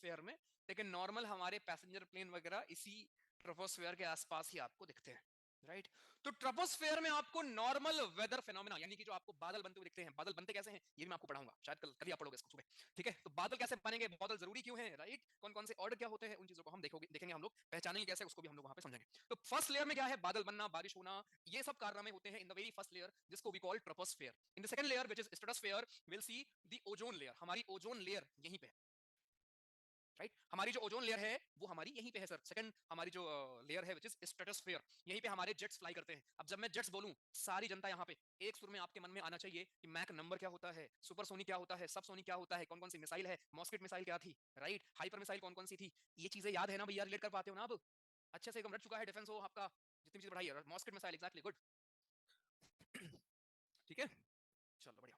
Troposphere में, लेकिन normal हमारे पैसेंजर प्लेन वगैरह इसी ट्रोपोस्फेयर के आसपास ही आपको दिखते हैं, राइट। तो ट्रोपोस्फेयर में आपको नॉर्मल वेदर फेनोमेना, यानी कि जो आपको बादल बनते हुए दिखते हैं, बादल बनते कैसे हैं ये भी मैं आपको पढ़ाऊंगा, शायद कल ही आप पढ़ोगे इसको सुबह, ठीक है। तो बादल कैसे बनेंगे, बादल जरूरी क्यों है, राइट, कौन कौन से ऑर्डर क्या होते हैं, उन चीजों को हम देखेंगे हम लोग, पहचानेंगे कैसे उसको भी हम लोग वहां पे समझेंगे। तो फर्स्ट लेयर में क्या है, बादल बनना, बारिश होना, ये सब कारनामे होते हैं in the very first layer, जिसको we call troposphere. In the second layer which is stratosphere, will see the ozone layer, हमारी ओजोन लेयर यहीं पे, राइट। हमारी जो ओजोन लेयर है वो हमारी यहीं पे है सर, सेकंड हमारी जो लेयर है विच इज स्ट्रेटोस्फेयर, यहीं पे हमारे जेट्स फ्लाई करते हैं। अब जब मैं जेट्स बोलूं, सारी जनता यहाँ पे एक सुर में आपके मन में आना चाहिए कि मैक नंबर क्या होता है, सुपरसोनिक क्या होता है, सबसोनिक क्या होता है, कौन कौन सी मिसाइल है, मॉस्किट मिसाइल क्या थी, राइट, हाइपर मिसाइल कौन कौन सी थी, ये चीजें याद है ना भैया, रिलेट कर पाते हो ना अब अच्छे से, एकदम रट चुका है डिफेंस हो आपका, जितनी चीज पढ़ाई है, मॉस्किट मिसाइल, एग्जैक्टली, गुड। ठीक है, चलो बढ़िया।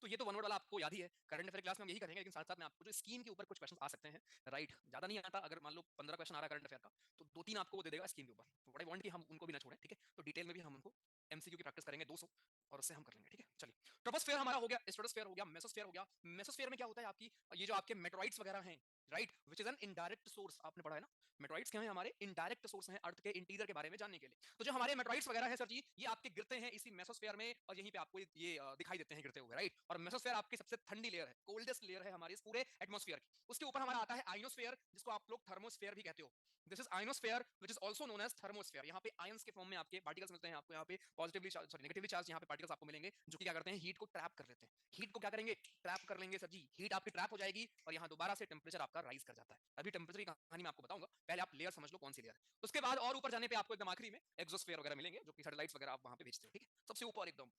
तो ये तो वन वर्ड वाला आपको याद ही है, करंट अफेयर क्लास में हम यही करेंगे, लेकिन साथ साथ में आपको जो स्कीम के ऊपर कुछ क्वेश्चन आ सकते हैं, राइट, ज्यादा नहीं आता, अगर मान लो 15 क्वेश्चन आ रहा है करंट अफेयर का, तो 2-3 आपको वो दे देगा स्कीम के ऊपर, तो व्हाट आई वांट कि हम उनको भी ना छोड़ें, ठीक है। तो डिटेल में भी हम उनको एमसीक्यू की प्रैक्टिस करेंगे 200, और उससे हम कर लेंगे, ठीक है। चलिए, ट्रोपोस्फेयर हमारा हो गया, स्ट्रेटोस्फेयर हो गया, मेसोस्फेयर हो गया। मेसोस्फेयर में क्या होता है, आपकी ये जो आपके मेटोराइड्स वगैरह हैं, right, which is an indirect source, आपने पढ़ा है ना, मेटोराइड्स क्या है, हमारे इनडायरेक्ट सोर्स हैं अर्थ के इंटीरियर के बारे में जानने के लिए। तो जो हमारे मेटोराइड्स वगैरह है सर जी, ये आपके गिरते हैं इसी मेसोस्फेयर में, और यहीं पे आपको ये दिखाई देते हैं गिरते हुए, राइट। और मेसोस्फेयर आपकी सबसे ठंडी लेयर है, कोल्डेस्ट लेयर है हमारी इस पूरे एटमॉस्फेयर की। उसके ऊपर हमारा आता है आइनोस्फेयर, जिसको आप लोग थर्मोस्फेयर भी कहते हो। This is ionosphere which is also known as thermosphere. यहाँ पे आयंस के फॉर्म में आपके पार्टिकल्स मिलते हैं, आपको यहाँ पे पॉजिटिवली सॉरी नेगेटिवली चार्ज यहाँ पे पार्टिकल्स आपको मिलेंगे, जो कि क्या करते हैं, हीट को ट्रैप कर लेते हैं। हीट को क्या करेंगे, ट्रैप कर लेंगे सर जी, हीट आपकी ट्रैप हो जाएगी, और यहाँ दोबारा से टेम्परेचर आपका राइज कर जाता है। अभी टेम्परेचर की कहानी मैं आपको बताऊंगा, पहले आप लेयर समझ लो कौन सी लेयर है। उसके बाद और ऊपर जाने पे आपको एकदम आखिरी में एक्सोस्फेयर वगैरह मिलेंगे, जो कि सैटेलाइट्स वगैरह आप वहां पे भेजते हो, ठीक है, सबसे ऊपर एकदम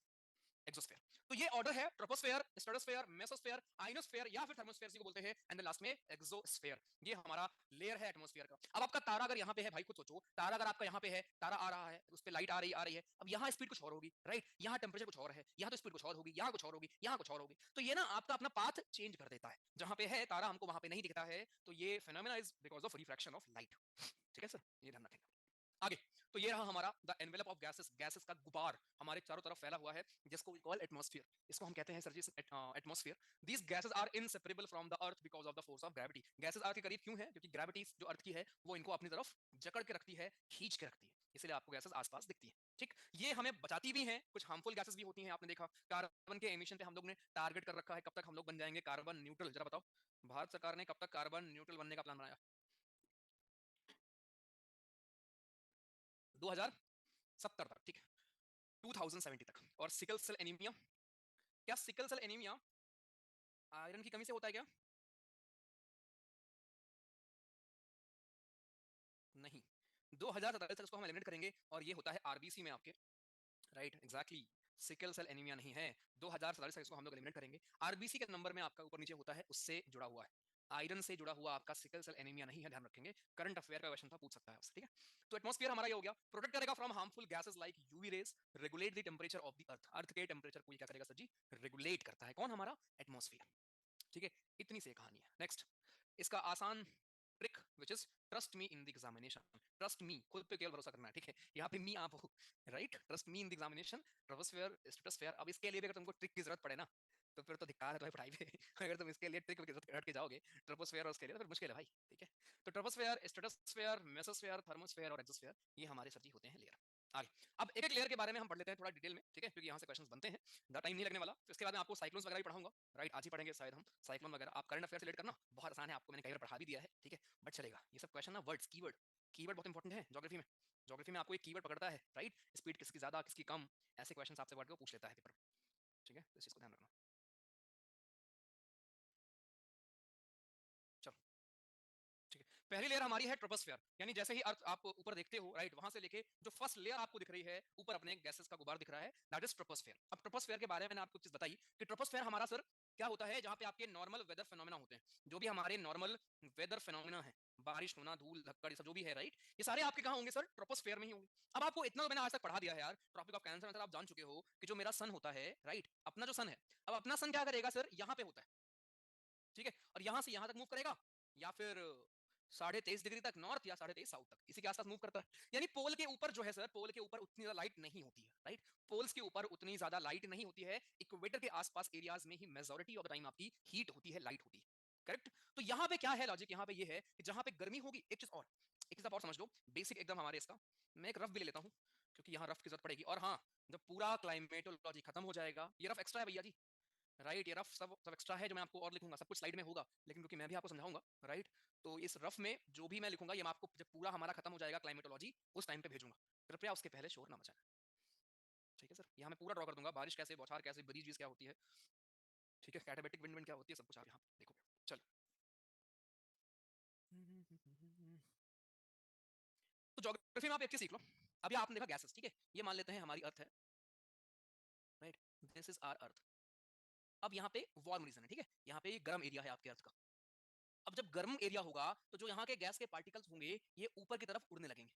एक्सोस्फेयर। तो ये ऑर्डर है, ट्रोपोस्फेयर, स्ट्रेटोस्फेयर, मेसोस्फेयर, आइनोस्फेयर या फिर थर्मोस्फेयर को बोलते हैं, एंड लास्ट में एक्सोस्फेयर। ये हमारा लेयर है एटमॉस्फेयर का। अब आपका तारा अगर यहाँ पे है, भाई खुद सोचो, तारा अगर आपका यहाँ पे है, तारा आ रहा है, उस पर लाइट आ रही है, अब यहाँ स्पीड कुछ और होगी, राइट, यहाँ टेम्परेचर कुछ और है, यहाँ तो स्पीड कुछ और होगी, यहाँ कुछ और होगी, यहाँ कुछ और होगी, तो ये ना आपका अपना पाथ चेंज कर देता है। जहां पे है तारा हमको वहां पे नहीं दिखता है, तो ये phenomena is because of refraction of light, ठीक है सर, ये ध्यान रखेंगे आगे। तो ये रहा हमारा the envelope of gases, gases का गुबार हमारे चारों तरफ फैला हुआ है, जिसको वी कॉल एटमॉस्फेयर। इसको हम कहते हैं sir ji atmosphere. These gases are inseparable from the earth because of the force of gravity. Gases earth के करीब क्यों है, क्योंकि ग्रेविटी जो अर्थ की है वो इनको अपनी तरफ जकड़ के रखती है, खींच के रखती है, इसलिए आपको गैसेस आसपास दिखती है, ठीक। ये हमें बचाती भी हैं, कुछ हार्मफुल गैसेस भी होती हैं, आपने देखा कार्बन के एमिशन पे हम लोग ने टारगेट कर रखा है, कब तक हम लोग बन जाएंगे कार्बन न्यूट्रल, जरा बताओ, भारत सरकार ने कब तक कार्बन न्यूट्रल बनने का प्लान बनाया, 2070 तक, ठीक है, 2070 तक। और सिकल सेल एनीमिया, क्या सिकल सेल एनीमिया आयरन की कमी से होता है क्या, नहीं, 2047 तक इसको हम एलिमिनेट करेंगे, और ये होता है आरबीसी में आपके, right, exactly, sickle cell anaemia नहीं है, 2047 तक इसको हम लोग एलिमिनेट करेंगे। आरबीसी के नंबर में आपका ऊपर नीचे होता है, उससे जुड़ा हुआ है, आयरन से जुड़ा हुआ आपका सिकल सेल एनीमिया नहीं है, ध्यान रखेंगे, करंट अफेयर का क्वेश्चन था, पूछ सकता है आपसे, ठीक है। तो एटमॉस्फेयर हमारा ये हो गया, प्रोटेक्ट करेगा from harmful gases like UV rays, regulate the temperature of the earth, earth के टेंपरेचर को क्या करेगा सर जी, रेगुलेट करता है, कौन, हमारा एटमॉस्फेयर, ठीक है। इतनी सी कहानी है। नेक्स्ट, इसका आसान trick which is trust me in the examination, trust me, खुद पे केवल भरोसा करना है, ठीक है, यहाँ पे मी आप हो, right, trust me in the examination, troposphere stratosphere. अब इसके लिए भी अगर तुमको ट्रिक की जरूरत पड़े ना, तो फिर तो धिक्कार है तुम्हें पढ़ाई पे अगर तुम इसके लिए ट्रिक हट के जाओगे ट्रोपोस्फेयर और उसके लिए, तो फिर मुश्किल है भाई, ठीक है। तो ट्रोपोस्फेयर, स्ट्रेटोस्फेयर, मेसोस्फेयर, थर्मोस्फेयर और एक्सोस्फेयर, ये हमारे सर जी होते हैं लेयर। आगे, अब एक एक लेयर के बारे में हम पढ़ लेते हैं थोड़ा डिटेल में, ठीक है, क्योंकि यहाँ से क्वेश्चंस बनते हैं, ज़्यादा टाइम नहीं लगने वाला। तो इसके बाद मैं आपको साइक्लोन्स वगैरह भी पढ़ाऊंगा, राइट, आज ही पढ़ेंगे शायद हम साइक्लोन वगैरह। आप करंट अफेयर से रिलेट करना बहुत आसान है, आपको मैंने कई बार पढ़ा भी दिया है, ठीक है, बट चलेगा। ये सब क्वेश्चन ना वर्ड्स, कीवर्ड, कीवर्ड बहुत इंपॉर्टेंट है ज्योग्राफी में। ज्योग्राफी में आपको एक कीवर्ड पकड़ता है, राइट, स्पीड किसकी ज्यादा किसकी कम, ऐसे क्वेश्चन आपसे वर्ड को पूछ लेता है पेपर, ठीक है, तो इस चीज को ध्यान रखना। चलो, ठीक है, पहली लेयर हमारी है ट्रोपोस्फेयर, यानी जैसे ही अर्थ आप ऊपर देखते हो, राइट, वहां से लेके जो फर्स्ट लेयर आपको दिख रही है ऊपर अपने गैसेस का गुबार दिख रहा है, दैट इज ट्रोपोस्फेयर। अब ट्रोपोस्फेयर के बारे में मैंने आपको चीज बताई कि ट्रोपोस्फेयर हमारा सर क्या होता है, जहां पे आपके नॉर्मल वेदर फिनोमेना होते हैं, जो भी हमारे नॉर्मल वेदर फिनोमेना है, बारिश होना, धूल धक्कड़, ये सब जो भी है, राइट, ये सारे आपके कहां होंगे सर, ट्रोपोस्फेयर में ही होंगे। अब आपको इतना तो मैंने आज तक पढ़ा दिया है यार, ट्रॉपिक ऑफ कैंसर में आप जान चुके हो कि जो मेरा सन होता है, राइट, अपना जो सन है, अब अपना सन क्या करेगा सर, यहाँ पे होता है, ठीक है, और यहां से यहां तक मूव करेगा, या फिर 23.5 डिग्री तक नॉर्थ या 23.5 साउथ तक, इसी के आसपास मूव करता है। यानी पोल के ऊपर जो है सर, पोल के ऊपर उतनी ज्यादा लाइट नहीं होती है, राइट, पोल्स के ऊपर उतनी ज्यादा लाइट नहीं होती है, इक्वेटर के आसपास एरियाज में ही मेजॉरिटी ऑफ द टाइम आपकी हीट होती है, लाइट होती है, करेक्ट। तो यहाँ पे क्या है लॉजिक, यहाँ पे ये है कि जहां पे गर्मी होगी, एक चीज आप और समझ लो, बेसिक एकदम हमारे इसका, मैं एक रफ भी ले लेता हूँ क्योंकि यहाँ रफ की जरूरत पड़ेगी। और हाँ, जब पूरा क्लाइमेटोलॉजी खत्म हो जाएगा, ये रफ एक्स्ट्रा है भैया जी, राइट, ये रफ सब एक्स्ट्रा है जो मैं आपको और लिखूंगा, सब कुछ स्लाइड में होगा, लेकिन क्योंकि मैं भी आपको समझाऊंगा, राइट, तो इस रफ में जो भी मैं लिखूंगा ये मैं आपको जब पूरा हमारा खत्म हो जाएगा क्लाइमेटोलॉजी उस टाइम पे भेजूंगा, कृपया उसके पहले शोर ना मचाना। ठीक है सर, यहाँ मैं पूरा ड्रॉ कर दूंगा, बारिश कैसे, बौछार कैसे, ब्रीज क्या होती है, ठीक है, कैटाबैटिक विंड क्या होती है, सब कुछ आप यहाँ देखोगे। चलो, तो ज्योग्राफी में आप एक चीज सीख लो। अभी आपने देखा गैसेस, ठीक है, ये मान लेते हैं हमारी अर्थ है, right, this is our earth. अब यहाँ पे वार्म रीजन है, ठीक है, यहाँ पे गर्म एरिया है आपके अर्थ का। अब जब गर्म एरिया होगा तो जो यहाँ के गैस के पार्टिकल्स होंगे ये ऊपर की तरफ उड़ने लगेंगे,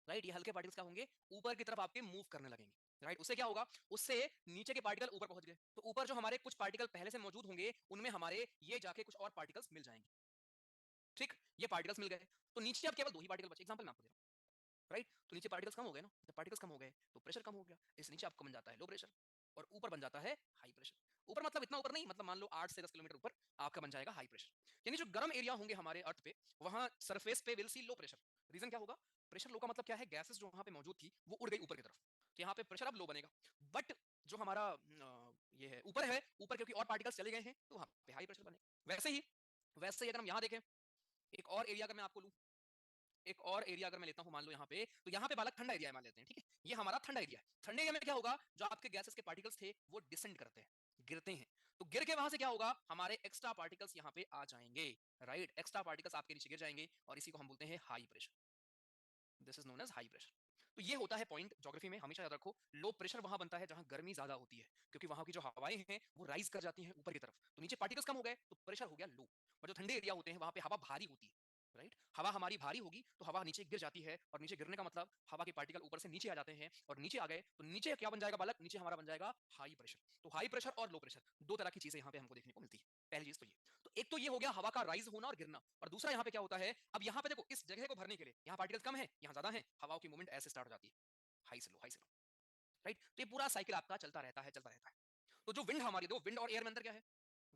राइट, ये हल्के पार्टिकल्स क्या होंगे, ऊपर की तरफ आपके मूव करने लगेंगे, राइट। उससे क्या होगा, उससे नीचे के पार्टिकल ऊपर पहुंच गए, तो ऊपर जो हमारे कुछ पार्टिकल पहले से मौजूद होंगे उनमें हमारे ये जाके कुछ और पार्टिकल्स मिल जाएंगे, ठीक, ये पार्टिकल्स मिल गए, तो नीचे अब केवल दो ही पार्टिकल बचे, एग्जांपल मैं आपको दे रहा हूँ, राइट। तो नीचे पार्टिकल्स कम हो गए ना, जब पार्टिकल्स कम हो गए तो प्रेशर कम हो गया, इस नीचे आपको बन जाता है लो प्रेशर, और ऊपर बन जाता है हाई प्रेशर। ऊपर मतलब इतना ऊपर नहीं, मतलब मान लो 8 से 10 किलोमीटर ऊपर आपका बन जाएगा हाई प्रेशर। यानी जो गर्म एरिया होंगे हमारे अर्थ पे, वहां सरफेस पे will see low pressure. Reason क्या होगा, प्रेशर लो का मतलब क्या है, गैसेस जो वहां पे मौजूद थी वो उड़ गई ऊपर की तरफ, तो यहाँ पे प्रेशर अब लो बनेगा। बट जो हमारा ये है ऊपर है, ऊपर क्योंकि और पार्टिकल्स चले गए हैं तो वहां पे हाई प्रेशर बनेगा। वैसे ही अगर हम यहाँ देखें, एक और एरिया अगर मैं आपको लूं, एक और एरिया अगर मैं लेता हूं मान लो यहाँ पे, तो यहाँ पे बालक ठंडा एरिया मान लेते हैं, ठीक है, ये हमारा ठंडा एरिया है। ठंडे एरिया में क्या होगा, जो आपके गैसेस के पार्टिकल्स थे वो डिसेंड करते हैं, गिरते हैं, तो गिर के वहां से क्या होगा, हमारे एक्स्ट्रा पार्टिकल्स यहाँ पे आ जाएंगे, राइट, एक्स्ट्रा पार्टिकल्स आपके नीचे गिर जाएंगे और इसी को हम बोलते हैं high pressure, this is known as high pressure. तो ये होता है पॉइंट ज्योग्राफी में, हमेशा याद रखो, लो प्रेशर वहां बनता है जहां गर्मी ज्यादा होती है, क्योंकि वहां की जो हवाएं हैं वो राइज कर जाती हैं ऊपर की तरफ, तो नीचे पार्टिकल्स कम हो गए तो प्रेशर हो गया लो। और जो ठंडे एरिया होते हैं वहां पे हवा भारी होती है, राइट, हवा हमारी भारी होगी तो हवा नीचे गिर जाती है, और नीचे गिरने का मतलब हवा के पार्टिकल ऊपर से नीचे आ जाते हैं, और नीचे आ गए तो नीचे क्या बन जाएगा बालक, नीचे हमारा बन जाएगा हाई प्रेशर। तो हाई प्रेशर और लो प्रेशर दो तरह की चीजें यहाँ पे हमको देखने को मिलती है। पहली चीज तो ये, तो एक तो ये हो गया हवा का राइज होना और गिरना, और दूसरा यहाँ पे क्या होता है, अब यहाँ पे देखो इस जगह को भरने के लिए यहाँ पार्टिकल्स कम है, यहाँ ज्यादा है, हवाओं की मूवमेंट ऐसे स्टार्ट हो जाती है, हाई से लो, हाई से लो, राइट। तो ये पूरा साइकिल आपका चलता रहता है, चलता रहता है। तो जो विंड हमारी, दो विंड और एयर में अंतर क्या है,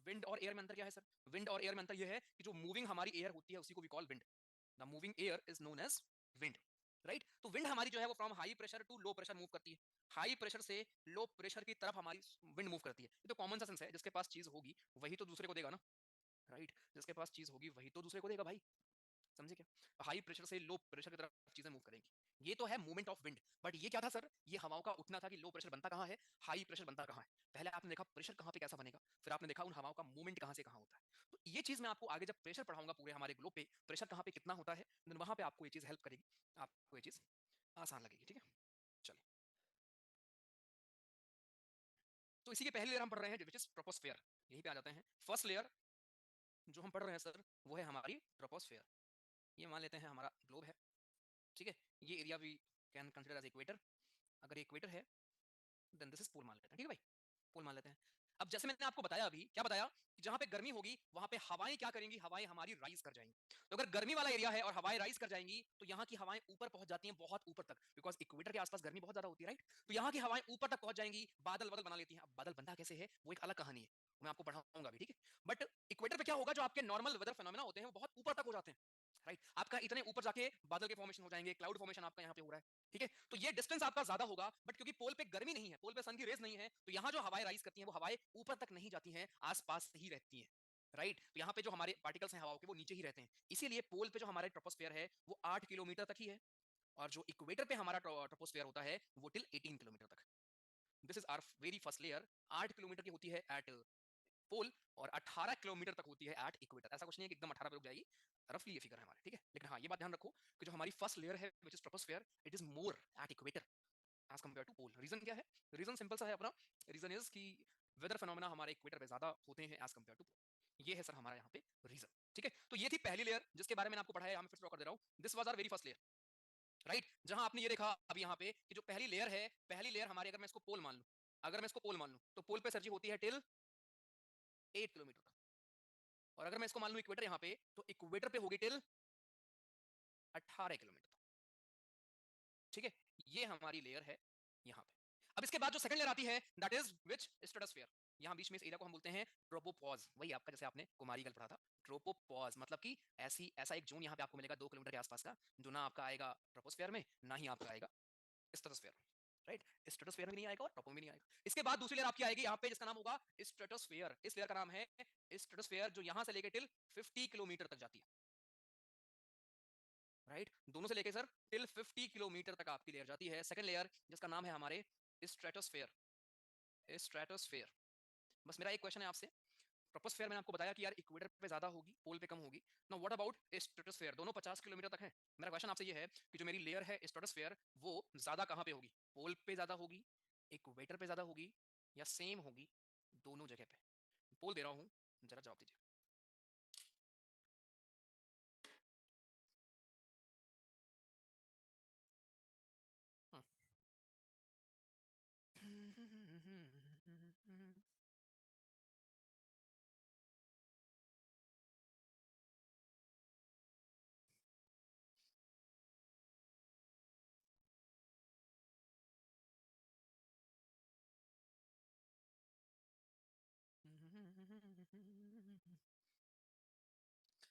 विंड और एयर में अंतर क्या है सर, विंड और एयर में अंतर यह है कि जो मूविंग हमारी एयर होती है उसी को we call wind, the moving air is known as wind, right. तो विंड हमारी जो है वो from high pressure to low pressure move करती है, हाई प्रेशर से लो प्रेशर की तरफ हमारी विंड मूव करती है। ये तो कॉमन सा सेंस है, जिसके पास चीज होगी वही तो दूसरे को देगा ना, राइट, जिसके पास चीज होगी वही तो दूसरे को देगा भाई, समझे क्या। हाई प्रेशर से लो प्रेशर की तरफ चीजें मूव करेंगी, ये तो है मूवमेंट ऑफ विंड। बट ये क्या था सर, ये हवाओं का उठना था कि लो प्रेशर बनता कहाँ है, हाई प्रेशर बनता कहाँ है। पहले आपने देखा प्रेशर कहाँ पे कैसा बनेगा, फिर आपने देखा उन हवाओं का मूवमेंट कहाँ से कहाँ होता है। तो ये चीज मैं आपको आगे जब प्रेशर पढ़ाऊंगा पूरे हमारे ग्लोब पे प्रेशर कहाँ पे कितना होता है, देन वहां पे आपको ये चीज हेल्प करेगी, आपको ये चीज आसान लगेगी, ठीक है। चलिए, तो इसी की पहली लेयर हम पढ़ रहे हैं विच इज ट्रोपोस्फेयर, यहीं पे आ जाते हैं। फर्स्ट लेयर जो हम पढ़ रहे हैं सर वो है हमारी ट्रोपोस्फेयर। ये मान लेते हैं हमारा ग्लोब है, ठीक है, ये एरिया भी कैन कंसिडर एज इक्वेटर। अगर ये इक्वेटर है देन दिस इज पोल मान लेते हैं, ठीक है भाई, पोल मान लेते हैं। अब जैसे मैंने आपको बताया, अभी क्या बताया कि जहां पे गर्मी होगी वहां पे हवाएं क्या करेंगी, हवाएं हमारी राइज कर जाएंगी। तो अगर गर्मी वाला एरिया है और हवाएं राइज कर जाएंगी तो यहाँ की हवाएं ऊपर पहुंच जाती हैं, बहुत ऊपर तक, बिकॉज इक्वेटर के आसपास गर्मी बहुत ज्यादा होती है, राइट। तो यहाँ की हवाएं ऊपर तक पहुंच जाएंगी, बादल बादल बना लेती हैं। अब बादल बनता कैसे है वो एक अलग कहानी है, मैं आपको पढ़ाऊंगा भी, ठीक है। बट इक्वेटर पे क्या होगा, जो आपके नॉर्मल वेदर फिनोमेना होते हैं वो बहुत ऊपर तक हो जाते हैं, राइट। आपका इतने ऊपर जाके बादल के फॉर्मेशन हो जाएंगे, क्लाउड फॉर्मेशन आपका यहाँ पे हो रहा है, ठीक है। तो ये डिस्टेंस आपका ज्यादा होगा, बट क्योंकि पोल पे गर्मी नहीं है, पोल पे सन की रेज नहीं है, तो यहाँ जो हवाएं राइज करती हैं वो हवाएं ऊपर तक नहीं जाती हैं, आसपास ही रहती हैं, राइट। तो यहाँ पे जो हमारे पार्टिकल्स हैं हवाओं के वो नीचे ही रहते हैं, इसीलिए पोल पे जो हमारे ट्रोपोस्फेयर है वो 8 किलोमीटर तक ही है, और जो इक्वेटर पे हमारा ट्रोपोस्फेयर होता है वो टिल 18 किलोमीटर तक। This is our very first layer, 8 kilometre की होती है एट पोल, और 18 किलोमीटर तक होती है एट इक्वेटर। ऐसा कुछ नहीं है कि एकदम 18 पे रुक जाएगी, रफली ये फिगर है हमारे, ठीक है। लेकिन हाँ, ये बात ध्यान रखो कि जो हमारी फर्स्ट लेयर है which is troposphere, it is more at equator as compare to pole. Reason क्या है, रीजन सिंपल सा है अपना, रीजन इज कि वेदर फिनोमेना हमारे इक्वेटर पे ज्यादा होते हैं एज कंपेयर टू पोल। ये है सर हमारा यहाँ पे रीजन, ठीक है। तो ये थी पहली लेयर जिसके बारे में आपको पढ़ाया, यहाँ मैं फिर से ड्रॉ कर दे रहा हूँ। This was our very first layer, right, जहां आपने ये देखा अभी यहाँ पे कि जो पहली लेयर है, पहली लेयर हमारी, अगर मैं इसको पोल मान लूं, अगर मैं इसको पोल मान लूं तो पोल पे सर जी होती है टिल 8 किलोमीटर तक, और अगर मैं इसको मान लूं इक्वेटर यहाँ पे, तो इक्वेटर पे होगी टिल 18 किलोमीटर तक, ठीक है। ये हमारी लेयर है यहाँ पे। अब इसके बाद जो सेकंड लेयर आती है दैट इज विच स्ट्रेटोस्फेयर। यहाँ बीच में इस एरिया को हम बोलते हैं ट्रोपोपॉज, वही आपका जैसे आपने कुमारी कल पढ़ा था, ट्रोपोपॉज मतलब कि ऐसा एक जोन यहाँ पे आपको मिलेगा 2 किलोमीटर के आसपास का, जो ना आपका आएगा ट्रोपोस्फेयर में, ना ही आपका आएगा स्ट्रेटोस्फेयर, राइट? स्ट्रेटोस्फेयर में नहीं आएगा और ट्रोपो में नहीं आएगा। इसके बाद दूसरी लेयर आपकी आएगी यहाँ पे, जिसका नाम होगा स्ट्रेटोस्फेयर। इस लेयर का नाम है स्ट्रेटोस्फेयर, जो यहाँ से लेके टिल 50 किलोमीटर तक जाती है, राइट? दोनों से लेके सर टिल 50 किलोमीटर तक आपकी लेयर जाती है। सेकंड लेयर जिसका नाम है हमारे स्ट्रेटोस्फेयर, स्ट्रेटोस्फेयर। बस मेरा एक क्वेश्चन है आपसे, ट्रोपोस्फेयर मैंने आपको बताया कि यार इक्वेटर पे ज्यादा होगी, पोल पे कम होगी। Now what about stratosphere? दोनों 50 किलोमीटर तक है। मेरा क्वेश्चन आपसे ये है कि जो मेरी लेयर है स्ट्रेटोस्फेयर, वो ज्यादा कहाँ पे होगी? पोल पे ज्यादा होगी, इक्वेटर पे ज्यादा होगी, या सेम होगी दोनों जगह पे? पोल दे रहा हूं, जरा जवाब दीजिए।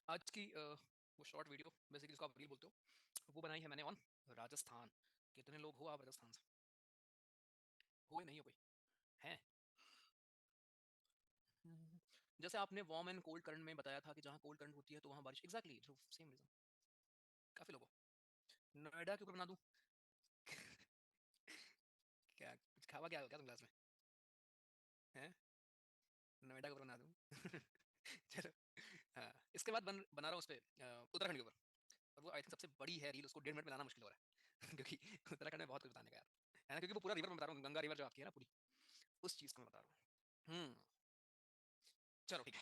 आज की वो शॉर्ट वीडियो, बेसिकली उसको आप रील बोलते हो, वो बनाई है मैंने ऑन राजस्थान। कितने लोग हो आप राजस्थान से? हो या नहीं हो कोई? है? जैसे आपने वार्म एंड कोल्ड करंट में बताया था कि जहाँ कोल्ड करंट होती है तो वहाँ बारिश, एग्जैक्टली जो सेम रीजन। काफी लोगों, नोएडा के ऊपर बना दूं? क्या कुछ खावा क्या हो क्या तुम क्लास में? हैं? नोएडा के ऊपर बना दूं? चलो। हाँ, इसके बाद बना रहा हूँ उस पर, उत्तराखंड के ऊपर। और वो आई थिंक सबसे बड़ी है रील, उसको 1.5 मिनट में लाना मुश्किल हो रहा है क्योंकि उत्तराखंड में बहुत कुछ बताने का यार है ना, क्योंकि वो पूरा रिवर में बता रहा हूँ, गंगा रिवर जो आपकी है ना पूरी, उस चीज को मैं बता रहा हूँ। चलो ठीक है।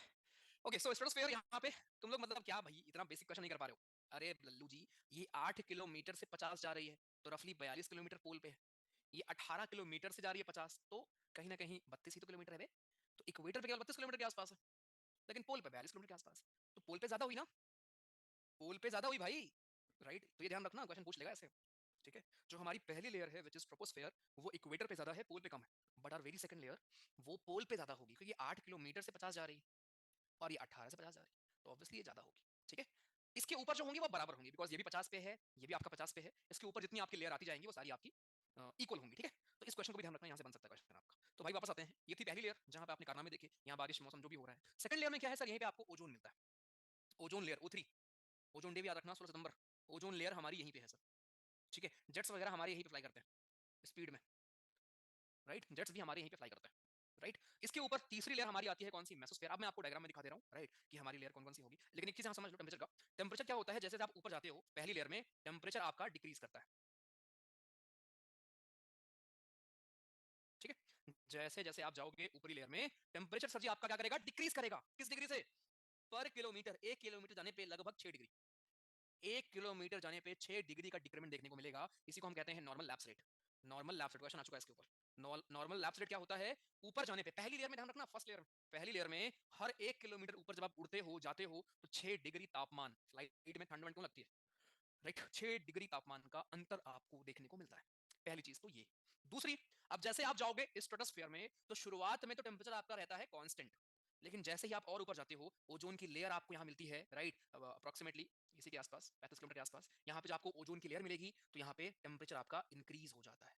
ओके, सो स्ट्रेटोस्फेयर यहाँ पे तुम लोग मतलब क्या भाई इतना बेसिक क्वेश्चन नहीं कर पा रहे हो? अरे लल्लू जी, ये 8 किलोमीटर से 50 जा रही है, तो रफली 42 किलोमीटर पोल पे है। ये 18 किलोमीटर से जा रही है 50, तो कहीं ना कहीं 32 ही तो किलोमीटर है बे। तो इक्वेटर पे केवल 32 किलोमीटर के आसपास है, लेकिन पोल पे 42 किलोमीटर के आसपास। तो पोल पे ज्यादा हुई ना, पोल पे ज्यादा हुई भाई, राइट? तो ये ध्यान रखना, क्वेश्चन पूछ लेगा ऐसे, ठीक है? जो हमारी पहली लेयर है विच इज ट्रोपोस्फेयर, वो इक्वेटर पे ज्यादा है, पोल पे कम है। But our very second layer, वो पोल पे ज्यादा होगी, क्योंकि 8 किलोमीटर से 50 जा रही है और ये 18 से 50 जा रही है, तो ऑब्वियसली ये ज्यादा होगी, ठीक है? इसके ऊपर जो होंगी वो बराबर होंगी, बिकॉज ये भी 50 पे है, ये भी आपका 50 पे है। इसके ऊपर जितनी आपकी लेयर आती जाएंगी वो सारी आपकी इक्वल होंगी, ठीक है? तो इस क्वेश्चन को भी ध्यान रखना, यहाँ से बन सकता है क्वेश्चन आपका। तो भाई वापस आते हैं, ये थी पहली लेयर जहां पे आपने कारनामे देखे, यहाँ बारिश मौसम जो भी हो रहा है। सेकंड लेयर में क्या है सर? यहीं पे आपको ओजोन मिलता है, ozone layer O3। Ozone day भी याद रखना, 16 सितंबर। ओजोन लेयर हमारी यहीं पे है सर, ठीक है? जेट्स वगैरह हमारे यहीं पे फ्लाई करते हैं स्पीड में, राइट? जेट्स भी हमारे यहीं पे फ्लाई करते हैं, राइट? इसके ऊपर तीसरी लेयर हमारी आती है कौन सी? मेसोस्फेयर। अब मैं आपको डायग्राम में दिखा दे रहा हूँ, राइट, कि हमारी लेयर कौन कौन सी होगी। लेकिन एक चीज यहाँ समझ लो टेम्परेचर का। टेम्परेचर क्या होता है, जैसे आप ऊपर जाते हो पहली लेयर में, टेम्परेचर आपका डिक्रीज करता है, ठीक है? जैसे जैसे आप जाओगे ऊपरी लेयर में, टेम्परेचर सर जी आपका क्या करेगा? डिक्रीज करेगा। किस डिग्री से? पर किलोमीटर, 1 किलोमीटर जाने पे लगभग 6 डिग्री। 1 किलोमीटर जाने पे 6 डिग्री का डिक्रीमेंट देखने को मिलेगा। इसी को हम कहते हैं normal lapse rate. Normal lapse rate, question आ चुका है इसके ऊपर। नॉर्मल लैप्स रेट क्या होता है? ऊपर जाने पे पहली लेयर में, ध्यान रखना, फर्स्ट लेयर में, पहली लेयर में हर 1 किलोमीटर ऊपर जब आप उड़ते हो, जाते हो, तो 6 डिग्री तापमान, फ्लाइट में ठंड क्यों लगती है, राइट? 6 डिग्री तापमान का अंतर आपको देखने को मिलता है। पहली चीज तो ये। दूसरी, अब जैसे आप जाओगे स्ट्रेटोस्फेयर में, तो शुरुआत में तो टेम्परेचर आपका रहता है कांस्टेंट, लेकिन जैसे ही आप और ऊपर जाते हो, ओजोन की लेयर आपको यहाँ मिलती है, राइट? अप्रोक्सीमेटली इसी के आसपास, 35 किलोमीटर के आसपास, यहाँ पे जो आपको ओजोन की लेयर मिलेगी, तो यहाँ पे टेम्परेचर आपका इंक्रीज हो जाता है,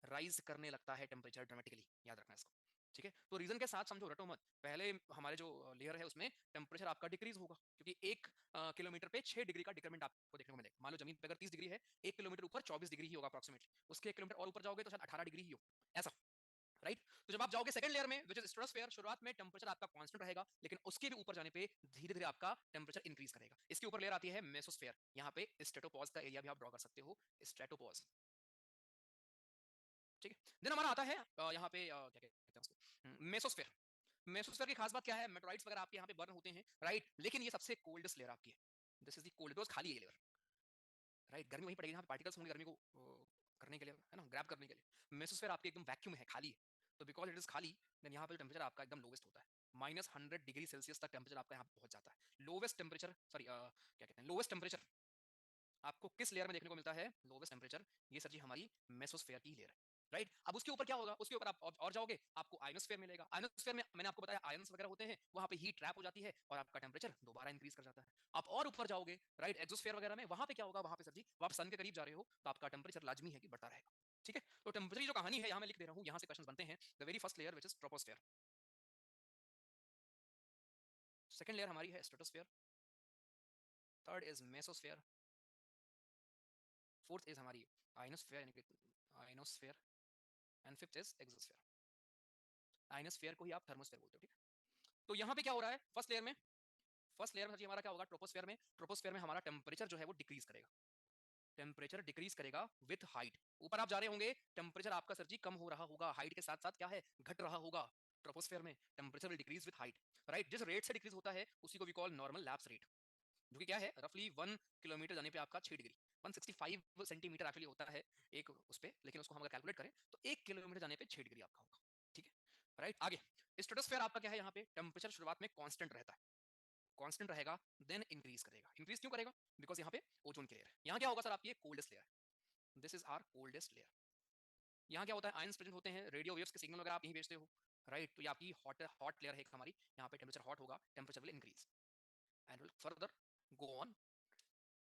राइज करने लगता है टेम्परेचर ड्रामेटिकली, याद रखना इसको, ठीक है? तो रीजन के साथ समझो, रटो मत। पहले हमारे जो लेयर है उसमें टेम्परेचर आपका डिक्रीज होगा, क्योंकि 1 किलोमीटर पे 6 डिग्री का डिक्रीमेंट आपको देखने को मिलेगा। मान लो जमीन पे अगर 30 डिग्री है, 1 किलोमीटर ऊपर 24 डिग्री ही होगा अप्रोक्सीमेटली, उसके 1 किलोमीटर और ऊपर जाओगे तो शायद 18 डिग्री ही हो, ऐसा, राइट? तो जब आप जाओगे सेकंड लेयर में विच इज स्ट्रेटोस्फेयर, शुरुआत में टेम्परेचर आपका कांस्टेंट रहेगा, लेकिन उसके भी ऊपर जाने पे धीरे धीरे आपका टेम्परेचर इंक्रीज करेगा। इसके ऊपर लेयर आती है मेसोस्फेयर, यहाँ पे स्ट्रेटोपॉज का एरिया भी आप ड्रॉ कर सकते हो, स्ट्रेटोपॉज, ठीक है? देन हमारा आता है यहाँ पे क्या कहते हैं उसको, मेसोस्फेयर। मेसोस्फेयर की खास बात क्या है? मेटोराइट्स वगैरह आपके यहाँ पे बर्न होते हैं, राइट? लेकिन ये सबसे कोल्डेस्ट लेयर आपकी है, this is the cold, because खाली है लेयर, राइट? गर्मी वहीं पड़ेगी जहाँ पे पार्टिकल्स होंगे गर्मी को करने के लिए, है ना, ग्रैब करने के लिए। मेसोस्फेयर आपके एकदम वैक्यूम है, खाली है, तो बिकॉज इट इज खाली, देन यहाँ पे टेम्परेचर आपका एकदम लोवेस्ट होता है, -100 डिग्री सेल्सियस तक टेम्परेचर आपका यहाँ पहुंच जाता है। लोवेस्ट टेम्परेचर, सॉरी क्या कहते हैं, लोवेस्ट टेम्परेचर आपको किस लेयर में देखने को मिलता है? लोवेस्ट टेम्परेचर, ये सर जी हमारी मेसोस्फेयर की लेयर है, राइट। अब उसके ऊपर क्या होगा, उसके ऊपर आप और जाओगे, आपको आयनोस्फीयर मिलेगा। आयनोस्फीयर में मैंने आपको बताया आयंस वगैरह होते हैं, वहां पे हीट ट्रैप हो जाती है और आपका टेम्परेचर दोबारा इंक्रीज कर जाता है। आप और ऊपर जाओगे, राइट, एक्सोस्फीयर वगैरह में, वहां पे क्या होगा, वहां पे सर जी आप सन के करीब जा रहे हो तो आपका टेम्परेचर लाजमी है कि बढ़ता रहेगा। ठीक है, तो टेम्परेचर जो कहानी है यहाँ मैं लिख दे रहा हूँ, यहाँ से क्वेश्चन बनते हैं। The very first layer which is troposphere, second layer हमारी है stratosphere, third is mesosphere, fourth is हमारी आयनोस्फेयर यानी कि ionosphere, and fifth is exosphere. Ionosphere को ही आप थर्मोस्फेयर बोलते हो, ठीक है। तो यहाँ पे क्या हो रहा है फर्स्ट लेयर में, फर्स्ट लेयर में हमारा क्या होगा, ट्रोपोस्फेयर में, ट्रोपोस्फेयर में हमारा टेम्परेचर जो है वो डिक्रीज करेगा, टेम्परेचर डिक्रीज करेगा विद हाइट। ऊपर आप जा रहे होंगे, टेम्परेचर आपका सर जी कम हो रहा होगा, हाइट के साथ साथ क्या है, घट रहा होगा। ट्रोपोस्फेयर में temperature will decrease with height, right. जिस रेट से डिक्रीज होता है उसी को we call normal lapse rate, जो कि क्या है, रफली 1 किलोमीटर जाने पे आपका 6 डिग्री, 165 सेंटीमीटर एक्चुअली होता है एक उस पे, लेकिन उसको हम अगर कैलकुलेट करें तो 1 किलोमीटर जाने पे 6 डिग्री आपका होगा। ठीक है, राइट। आगे स्ट्रेटोस्फेयर आपका क्या है, यहाँ पे टेम्परेचर शुरुआत में कांस्टेंट रहता है, कांस्टेंट रहेगा, देन इंक्रीज करेगा। इंक्रीज क्यों करेगा, बिकॉज यहाँ पे ओजोन की लेयर है। यहाँ क्या होगा सर, आपकी coldest layer, this is our coldest layer. यहाँ क्या होता है, आयंस प्रेजेंट होते हैं, रेडियो वेव्स के सिग्नल वगैरह आप यहीं भेजते हो, राइट। तो ये आपकी हॉट लेयर है हमारी, यहाँ पे टेम्परेचर हॉट होगा, temperature will increase and will further go on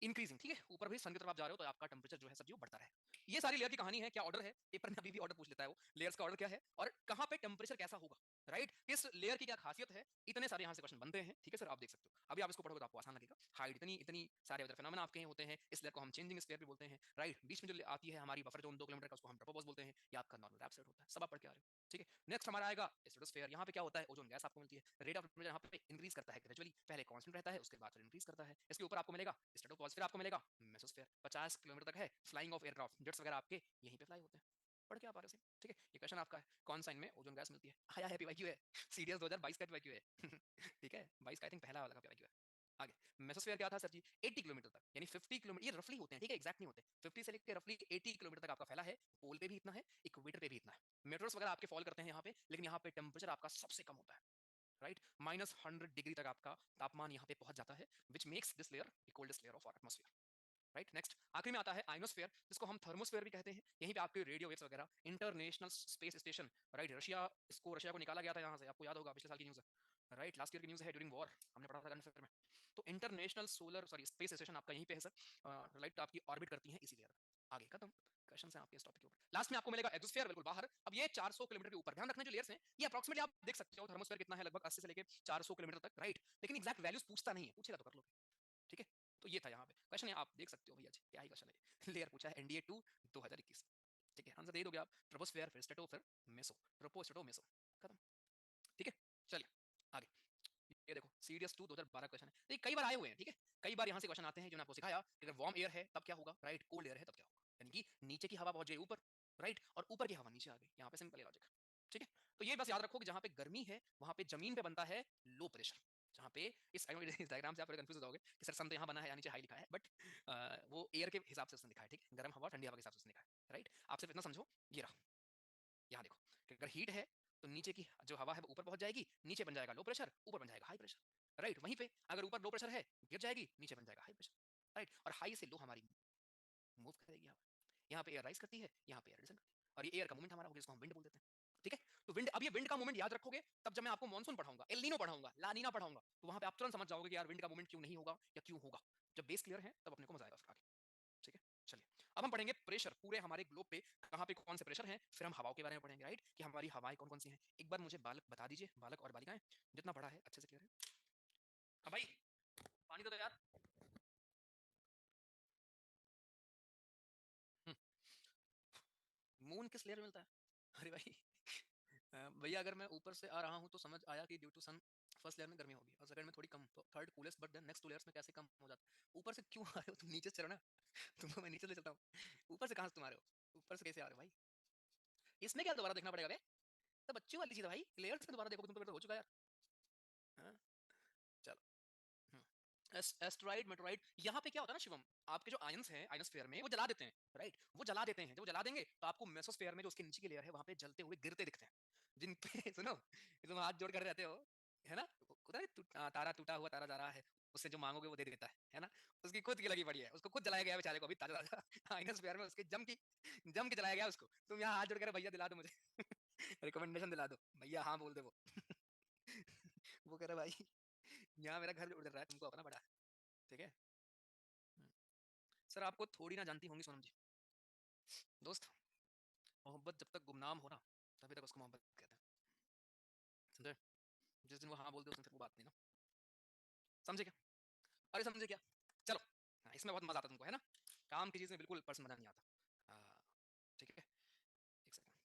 increasing. ठीक है, ऊपर भी सन की तरफ आप जा रहे हो तो आपका टेम्परेचर जो है सब्जी बढ़ता है। ये सारी लेयर की कहानी है। क्या ऑर्डर है, पेपर में अभी भी ऑर्डर पूछ लेता है वो, लेयर्स का ऑर्डर क्या है और कहां पे टेम्परेचर कैसा होगा, राइट। इस लेयर की क्या खासियत है, इतने सारे यहाँ से क्वेश्चन बनते हैं। ठीक है सर, आप देख सकते हो, अभी आप इसको पढ़ोगे तो आपको आसान लगेगा। हाइट इतनी इतनी सारे वेदर फिनोमेना आपके होते हैं, इस लेयर को हम चेंजिंग स्फीयर भी बोलते हैं, राइट। बीच में जो आती है हमारी बफर जोन 2 किलोमीटर का, उसको हम ट्रोपोपॉज़ बोलते हैं, ये आपका नॉर्मल रैप सेट होता है। सब आप पढ़ के आ रहे हो, ठीक है। नेक्स्ट हमारा आएगा स्ट्रेटोस्फेयर। यहाँ पे क्या होता है, ओजोन गैस आपको मिलती है, रेट ऑफ टेम्परेचर यहाँ पे इंक्रीज करता है ग्रेजुअली, पहले कांस्टेंट रहता है, उसके बाद फिर इंक्रीज करता है। इसके ऊपर आपको मिलेगा स्ट्रेटोपॉज़, फिर आपको मिलेगा मेसोस्फेयर, 50 किलोमीटर तक है, फ्लाइंग ऑफ एयरक्राफ्ट, जेट्स वगैरह आपके यहीं पे फ्लाई होते हैं। पढ़ के आप आ रहे हैं, ठीक है। ये क्वेश्चन आपका है, कौन सा इनमें ओजोन गैस मिलती है, आया है पीवाईक्यू है, सीडीएस 2022 का पीवाईक्यू है ठीक है, 22 का आई थिंक पहला वाला का पीवाईक्यू है। आगे मेसोस्फेयर क्या था सर जी, 80 किलोमीटर तक, यानी 50 किलोमीटर, ये रफली होते हैं, ठीक है, एग्जैक्ट नहीं होते, 50 से लेकर रफली 80 किलोमीटर तक आपका फैला है। पोल पे भी इतना है, इक्वेटर पे भी इतना है, मेट्रोस वगैरह आपके फॉल करते हैं यहाँ पे, लेकिन यहाँ पे टेम्परेचर आपका सबसे कम होता है, राइट। -100 डिग्री तक आपका तापमान यहाँ पे पहुंच जाता है, which makes this layer the coldest layer of our atmosphere, right. Next आखिरी में आता है आयनोस्फेयर, जिसको हम थर्मोस्फेयर भी कहते हैं। यहीं पे आपके रेडियो वेव्स वगैरह, international space station, right, Russia, इसको रशिया को निकाला गया था यहाँ से, आपको याद होगा, पिछले साल की न्यूज़ है, राइट, लास्ट ईयर की न्यूज़ है, ड्यूरिंग वॉर हमने पढ़ा था करंट अफेयर में। तो international solar sorry space station आपका यहीं पे है सर, राइट, आपकी ऑर्बिट करती है इसी लेयर में। आगे खत्म क्वेश्चन है आपके इस टॉपिक के ऊपर। लास्ट में आपको मिलेगा एक्सोस्फेयर, बिल्कुल बाहर। अब ये 400 किलोमीटर के ऊपर, ध्यान रखना जो लेयर्स हैं ये अप्रोक्सीमेटली आप देख सकते हो, थर्मोस्फेयर कितना है, लगभग 80 से लेकर 400 किलोमीटर तक, राइट। लेकिन एग्जैक्ट वैल्यूज पूछता नहीं है, पूछेगा तो कर लोगे, ठीक है। तो ये था यहाँ पे क्वेश्चन है, आप देख सकते हो भैया जी, क्या ही क्वेश्चन है लेयर पूछा है एनडीए 2 2021, ठीक है। आंसर दे दोगे आप, ट्रोपोस्फेयर फिर स्ट्रेटो फिर मेसो, ट्रोपो स्ट्रेटो मेसो, खत्म, ठीक है। चलिए आगे, ये देखो सीडीएस 2 2012 क्वेश्चन है, तो ये कई बार आए हुए हैं, ठीक है। कई बार यहाँ से क्वेश्चन आते हैं, जो मैंने आपको सिखाया कि अगर वार्म एयर है तब क्या होगा, राइट, कोल्ड एयर है तब क्या होगा, यानी कि नीचे की हवा पहुंच गई ऊपर, राइट, और ऊपर की हवा नीचे आ गई, यहाँ पे सिंपल लॉजिक, ठीक है। तो ये बस याद रखो कि जहाँ पे गर्मी है वहां पे जमीन पे बनता है लो प्रेशर, जहाँ पे इस डायग्राम से आप थोड़े कंफ्यूज हो जाओगे कि सर सन तो यहाँ बना है या नीचे हाई लिखा है, बट वो एयर के हिसाब से उसने लिखा है, ठीक है, गर्म हवा ठंडी हवा के हिसाब से उसने लिखा है, राइट। आप सिर्फ इतना समझो, ये रहा, यहाँ देखो कि अगर हीट है तो नीचे की जो हवा है वो ऊपर पहुंच जाएगी, नीचे बन जाएगा लो प्रेशर, ऊपर बन जाएगा हाई प्रेशर, राइट। वहीं पे अगर ऊपर लो प्रेशर है, गिर जाएगी, नीचे बन जाएगा हाई प्रेशर, राइट। और हाई से लो हमारी मूव करेगी हवा, यहाँ पे एयर राइज करती है, यहाँ पे एयर डिसेंड करती है, और ये एयर का मूवमेंट हमारा होगा, जिसको हम विंड बोल देते हैं, ठीक है। तो विंड, अब ये विंड का मूवमेंट याद रखोगे, तब जब मैं आपको मॉनसून पढ़ाऊंगा, एल नीनो पढ़ाऊंगा, ला नीना पढ़ाऊंगा, तो वहां पे आप तुरंत समझ जाओगे कि यार विंड का मूवमेंट क्यों नहीं होगा या क्यों होगा। जब बेस क्लियर है तब अपने को मजा आएगा फिर आगे, ठीक है। चलिए अब हम पढ़ेंगे प्रेशर, पूरे हमारे ग्लोब पे कहाँ पे कौन से प्रेशर हैं, फिर हम हवाओं के बारे में पढ़ेंगे, राइट, कि हमारी हवाएं कौन कौन सी हैं। एक बार मुझे बालक बता दीजिए, बालक और बालिकाएं, जितना पढ़ा है अच्छे से क्लियर है। हाँ भाई, पानी तो दो यार। मून किस लेयर में मिलता है अरे भाई भैया अगर मैं ऊपर से आ रहा हूँ तो समझ आया कि due to sun first layer में गर्मी होगी और सेकंड में थोड़ी कम, तो third coolest, but then next 2 layers में कैसे कम हो जाता है। ऊपर से क्यों आ रहे हो तुम, नीचे से चलो ना तुमको मैं नीचे ले चलता हूँ, ऊपर से कहाँ से तुम आ रहे हो, ऊपर से कैसे आ रहे हो भाई, इसमें क्या दोबारा देखना पड़ेगा बे, तो बच्चों वाली चीज है भाई, लेयर्स में दोबारा देखो तुम तो हो चुका यार, हाँ? चलो एस्टेरॉइड मेटेरॉइड, यहाँ पे क्या होता है ना शिवम, आपके जो आयंस हैं आयनोस्फीयर में वो जला देते हैं, राइट, वो जला देते हैं, जब वो जला देंगे तो आपको मेसोस्फीयर में जो उसके नीचे की लेयर है वहां पे जलते हुए गिरते दिखते हैं, जिन पे सुनो तुम हाथ जोड़ कर रहते हो, है ना, तारा टूटा हुआ तारा जा रहा है, उससे जो मांगोगे वो दे देता है ना। उसकी खुद की लगी पड़ी है, उसको खुद जलाया गया बेचारे को अभी ताजा ताजा आइनोस्फीयर में, उसके जम के जलाया गया उसको। तुम यहाँ हाथ जोड़ कर भैया दिला दो मुझे रिकमेंडेशन दिला दो भैया, हाँ बोल दे वो वो कह रहा भाई यहाँ मेरा घर उड़ रहा है, तुमको अपना बड़ा है, ठीक है। सर आपको थोड़ी ना जानती होंगी सोनम जी। दोस्त, मोहब्बत जब तक गुमनाम हो ना, तभी तक उसको मोहब्बत कहते हैं, समझे। जिस दिन वो हाँ बोल दे उस दिन फिर वो बात नहीं ना, समझे क्या? अरे समझे क्या? चलो, हाँ, इसमें बहुत मजा आता तुमको है ना, काम की चीज में बिल्कुल पर्सन मजा नहीं आता। ठीक है, एक सेकंड।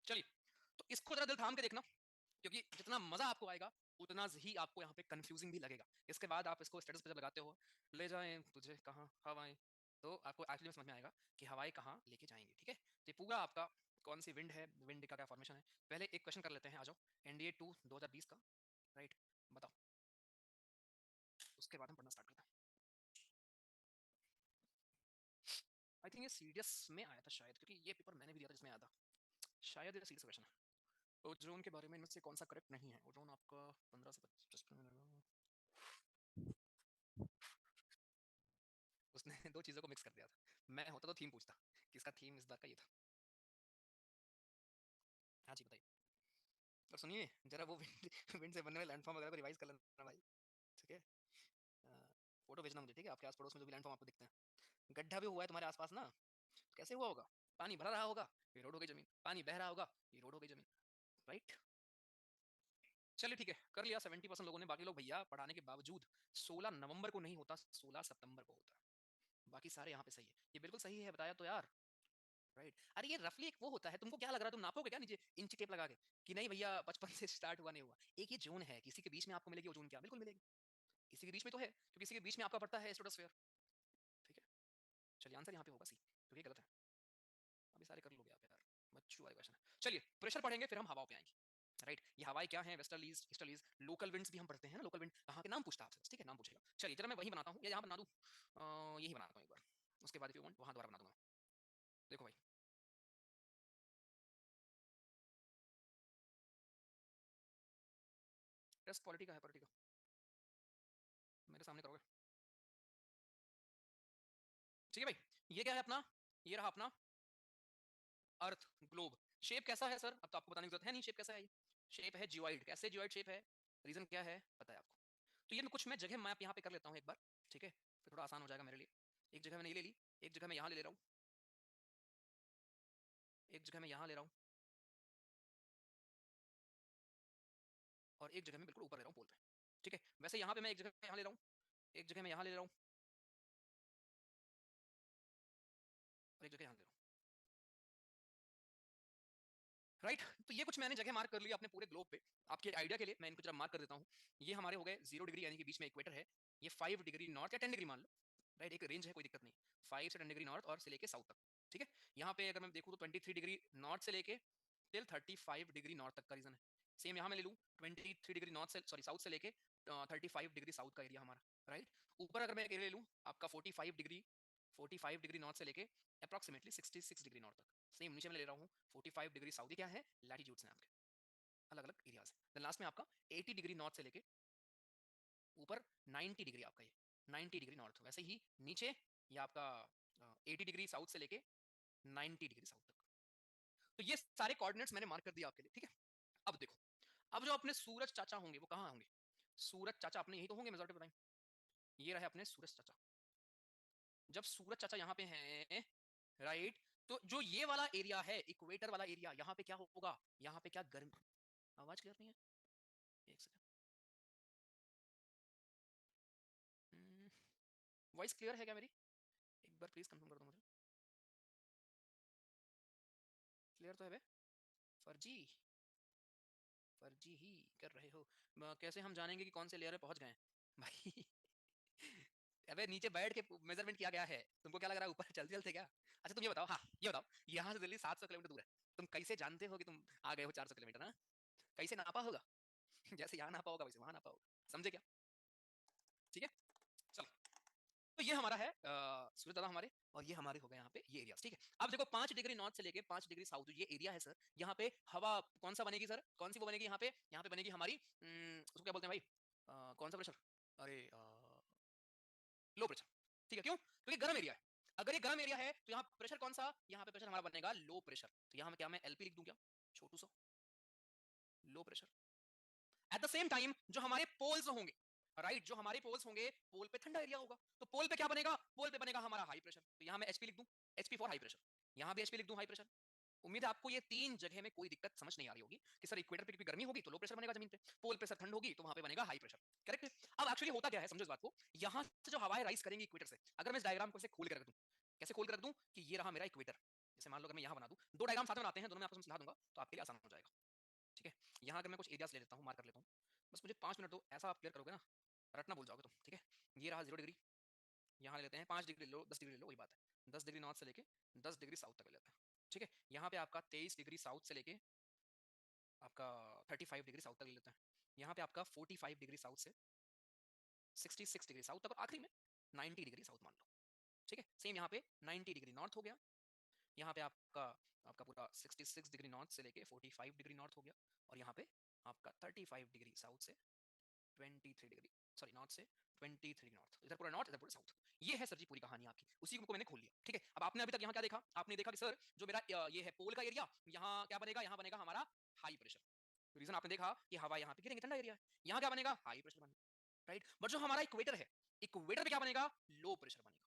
चलिए, तो इसको जरा दिल थाम के देखना, क्योंकि जितना मजा आपको आएगा उतना ही आपको यहाँ पे कंफ्यूजिंग भी लगेगा। इसके बाद आप इसको स्टेटस पे जब लगाते हो, ले जाएं तुझे कहाँ हवाएं, तो आपको एक्चुअली समझ में आएगा कि हवाएं कहाँ लेके जाएंगी, ठीक है। तो ये पूरा आपका कौन सी विंड है, विंड का क्या फॉर्मेशन है। पहले एक क्वेश्चन कर लेते हैं, आ जाओ। एनडीए 2 2020 का, राइट, बताओ। उसके बाद हम पढ़ना स्टार्ट करते हैं। आई थिंक ये सीडीएस में आया था शायद, क्योंकि ये पेपर मैंने भी दिया था जिसमें आया था, शायद ये सीडीएस क्वेश्चन है। ओजोन के बारे में इनमें से कौन सा करेक्ट नहीं है? ओजोन आपका 15 से 55 मिलेगा। उसने दो चीजों को मिक्स कर दिया था। मैं होता तो थीम पूछता कि इसका थीम इस बार का ये था। हाँ जी बताइए। और सुनिए जरा वो विंड, विंड से बनने वाले लैंडफॉर्म वगैरह को रिवाइज कर लेना भाई, ठीक है। फोटो भेजना मुझे, ठीक है, आपके आस पड़ोस में जो भी लैंडफॉर्म आपको दिखते हैं। गड्ढा भी हुआ है तुम्हारे आसपास ना, तो कैसे हुआ होगा? पानी भरा रहा होगा, ये रोड हो गई जमीन, पानी बह रहा होगा, ये रोड हो गई जमीन, राइट। चलिए ठीक है, कर लिया 70% लोगों ने। बाकी लोग भैया पढ़ाने के बावजूद 16 नवंबर को नहीं होता, 16 सितंबर को होता है। बाकी सारे यहाँ पे सही है, ये बिल्कुल सही है, बताया तो यार, राइट। अरे ये रफली एक वो होता है, तुमको क्या लग रहा है, तुम नापोगे क्या नीचे इंच टेप लगा के कि नहीं भैया 55 से स्टार्ट हुआ नहीं हुआ? एक ये जोन है, किसी के बीच में आपको मिलेगी वो जोन, क्या बिल्कुल मिलेगी, किसी के बीच में तो है, तो किसी के बीच में आपका पड़ता है स्ट्रेटोस्फेयर, ठीक है। चलिए आंसर यहाँ पे होगा सी, क्योंकि गलत है। अभी सारे कर लोगे आप यार, बच्चों वाले क्वेश्चन है। चलिए प्रेशर पढ़ेंगे फिर हम हवाओं पे आएंगे, राइट। ये हवाएं क्या हैं? वेस्टर्लीज, ईस्टर्लीज, लोकल विंड्स भी हम पढ़ते हैं ना, लोकल विंड कहाँ के नाम पूछता है आपसे, ठीक है, नाम पूछेगा। चलिए जरा मैं वही बनाता हूँ, या यहाँ बना दूँ, यही बनाता हूँ एक बार, उसके बाद वहाँ दोबारा बना दूंगा। देखो भाई, टेस्ट पॉलिटी का है, पॉलिटी का मेरे सामने करोगे, ठीक है भाई। ये क्या है अपना, ये रहा अपना अर्थ, ग्लोब। शेप कैसा है सर? अब तो आपको बताने की जरूरत है नहीं शेप कैसा है। ये शेप है जियोइड। कैसे जियोइड शेप है? रीजन क्या है पता है आपको? तो ये मैं कुछ मैं जगह मैप यहाँ पे कर लेता हूँ एक बार, ठीक है, फिर थोड़ा आसान हो जाएगा मेरे लिए। एक जगह मैंने ये ले ली, एक जगह मैं यहाँ ले रहा हूँ, एक जगह मैं यहाँ ले रहा हूँ, और एक जगह मैं बिल्कुल ऊपर ले रहा हूँ पोल पे, ठीक है। वैसे यहाँ पे मैं एक जगह यहाँ ले रहा हूँ, एक जगह मैं यहाँ ले रहा हूँ, और एक जगह यहाँ ले रहा हूँ, राइट। तो ये कुछ मैंने जगह मार्क कर लिया अपने पूरे ग्लोब पे। आपके आइडिया के लिए मैं इनको जरा मार्क कर देता हूँ। ये हमारे हो गए 0 डिग्री, यानी कि बीच में इक्वेटर है। ये 5 डिग्री नॉर्थ या 10 डिग्री मान लो, राइट, एक रेंज है, कोई दिक्कत नहीं। 5 से 10 डिग्री नॉर्थ और से लेके साउथ तक, ठीक है। यहाँ पे अगर मैं देखूँ तो 23 डिग्री नॉर्थ से लेके टिल 35 डिग्री नॉर्थ तक का रीजन है। सेम यहाँ मैं ले लूँ 23 डिग्री नॉर्थ से, सॉरी साउथ से लेके 35 डिग्री साउथ का एरिया हमारा, राइट। ऊपर अगर मैं एरिया ले लूँ आपका 45 डिग्री नॉर्थ से लेके अप्रॉक्सीमेटली 66 डिग्री नॉर्थ तक। सेम नीचे मैं ले रहा हूँ 45 डिग्री साउथ, क्या है, लैटिट्यूड्स हैं आपके, अलग अलग एरियाज। देन लास्ट में आपका 80 डिग्री नॉर्थ से लेके ऊपर 90 डिग्री आपका, ये 90 डिग्री नॉर्थ। वैसे ही नीचे ये आपका 80 डिग्री साउथ से लेके 90 डिग्री साउथ तक। तो ये सारे कोऑर्डिनेट्स मैंने मार्क कर दिया आपके लिए, ठीक है। अब देखो, अब जो अपने सूरज चाचा होंगे वो कहाँ होंगे? सूरज चाचा अपने यही तो होंगे मेजॉरिटी टाइम। ये रहे अपने सूरज चाचा। जब सूरज चाचा यहाँ पे हैं, राइट, तो जो ये वाला एरिया है, इक्वेटर वाला एरिया, यहाँ पे क्या होगा? यहाँ पे क्या गर्म, आवाज क्लियर नहीं है, एक सेकंड, वॉइस क्लियर है क्या मेरी? एक बार प्लीज कंफर्म कर दो मुझे, क्लियर तो है बे? फर्जी, फर्जी ही कर रहे हो। कैसे हम जानेंगे कि कौन से लेयर में पहुंच गए भाई? अबे नीचे बैठ के मेजरमेंट किया गया है, तुमको क्या लग रहा है ऊपर चलते चलते क्या? अच्छा तुम ये बताओ, हाँ ये बताओ, यहाँ से दिल्ली 700 किलोमीटर दूर है, तुम कैसे जानते हो कि तुम आ गए हो 400 किलोमीटर? हाँ, कैसे नापा होगा? जैसे यहाँ नापा होगा वैसे वहां नापा होगा, समझे क्या? ठीक है, चलो। तो ये हमारा है सूर्य दादा हमारे, और ये हमारे हो गए यहाँ पे ये एरिया, ठीक है। अब देखो 5 डिग्री नॉर्थ से लेके 5 डिग्री साउथ ये एरिया है सर, यहाँ पे हवा कौन सा बनेगी सर, कौन सी वो बनेगी यहाँ पे? यहाँ पे बनेगी हमारी उसको क्या बोलते हैं भाई, कौन सा प्रेशर, अरे लो प्रेशर, ठीक है। क्यों? क्योंकि गर्म एरिया है। अगर ये गर्म एरिया है तो यहाँ प्रेशर कौन सा, यहाँ पे प्रेशर हमारा बनेगा लो प्रेशर। तो यहाँ में क्या मैं एलपी लिख दूं क्या, छोटू सा low pressure. At the same time जो हमारे पोल्स होंगे, राइट, जो हमारे पोल्स होंगे, पोल पे ठंडा एरिया होगा, तो पोल पे क्या बनेगा, पोल पे बनेगा हमारा हाई प्रेशर। तो यहाँ मैं एचपी लिख दूं, एचपी फॉर हाई प्रेशर, यहाँ भी एचपी लिख दूं हाई प्रेशर। उम्मीद है आपको ये तीन जगह में कोई दिक्कत समझ नहीं आ रही होगी कि सर इक्वेटर पे क्योंकि गर्मी होगी तो लो प्रेशर बनेगा जमीन पे, पोल पे सर ठंड होगी तो वहां पे बनेगा हाई प्रेशर, करेक्ट है। अब एक्चुअली होता क्या है, समझो इस बात को, यहाँ से जो हवाएं राइज करेंगी इक्वेटर से, अगर मैं इस डायग्राम को ऐसे खोल कर रख दूं, कैसे खोल कर रख दूं कि ये रहा मेरा इक्वेटर, जैसे मान लो अगर मैं यहाँ बना दूं, दो डायग्राम साथ में बनाते हैं, दोनों में आपको समझा दूंगा तो आपके लिए आसान हो जाएगा, ठीक है। यहाँ अगर मैं कुछ एरियाज ले लेता हूँ, मार्क कर लेता हूँ, बस मुझे 5 मिनट दो, ऐसा आप क्लियर करोगे ना, रटना भूल जाओगे तुम, ठीक है। ये रहा 0 डिग्री, यहाँ ले लेते हैं 5 डिग्री लो, 10 डिग्री लो, वही बात है, 10 डिग्री नॉर्थ से लेके 10 डिग्री साउथ तक ले लेते हैं, ठीक है। यहाँ पे आपका 23 डिग्री साउथ से लेके आपका 35 डिग्री साउथ तक ले लेते हैं, यहाँ पे आपका 45 डिग्री साउथ से 66 डिग्री साउथ तक, और आखिरी में 90 डिग्री साउथ मान लो, ठीक है। सेम यहाँ पे 90 डिग्री नॉर्थ हो गया, यहाँ पे आपका आपका पूरा 66 डिग्री नॉर्थ से लेके 45 डिग्री नॉर्थ हो गया, और यहाँ पे आपका 35 डिग्री साउथ से 23 डिग्री, सॉरी नॉर्थ से 23 नॉर्थ, इधर पूरा नॉर्थ इधर पूरा साउथ। ये है सर जी पूरी कहानी आपकी, उसी को मैंने खोल लिया, ठीक है। अब आपने अभी तक यहाँ क्या देखा, आपने देखा कि सर जो मेरा ये है पोल का एरिया, यहाँ क्या बनेगा, यहाँ बनेगा हमारा हाई प्रेशर। रीजन आपने देखा कि हवा यहाँ पे गिरेंगे, ठंडा एरिया है, यहाँ क्या बनेगा, हाई प्रेशर बनेगा, राइट। बट जो हमारा इक्वेटर है, इक्वेटर पे क्या बनेगा, लो प्रेशर बनेगा।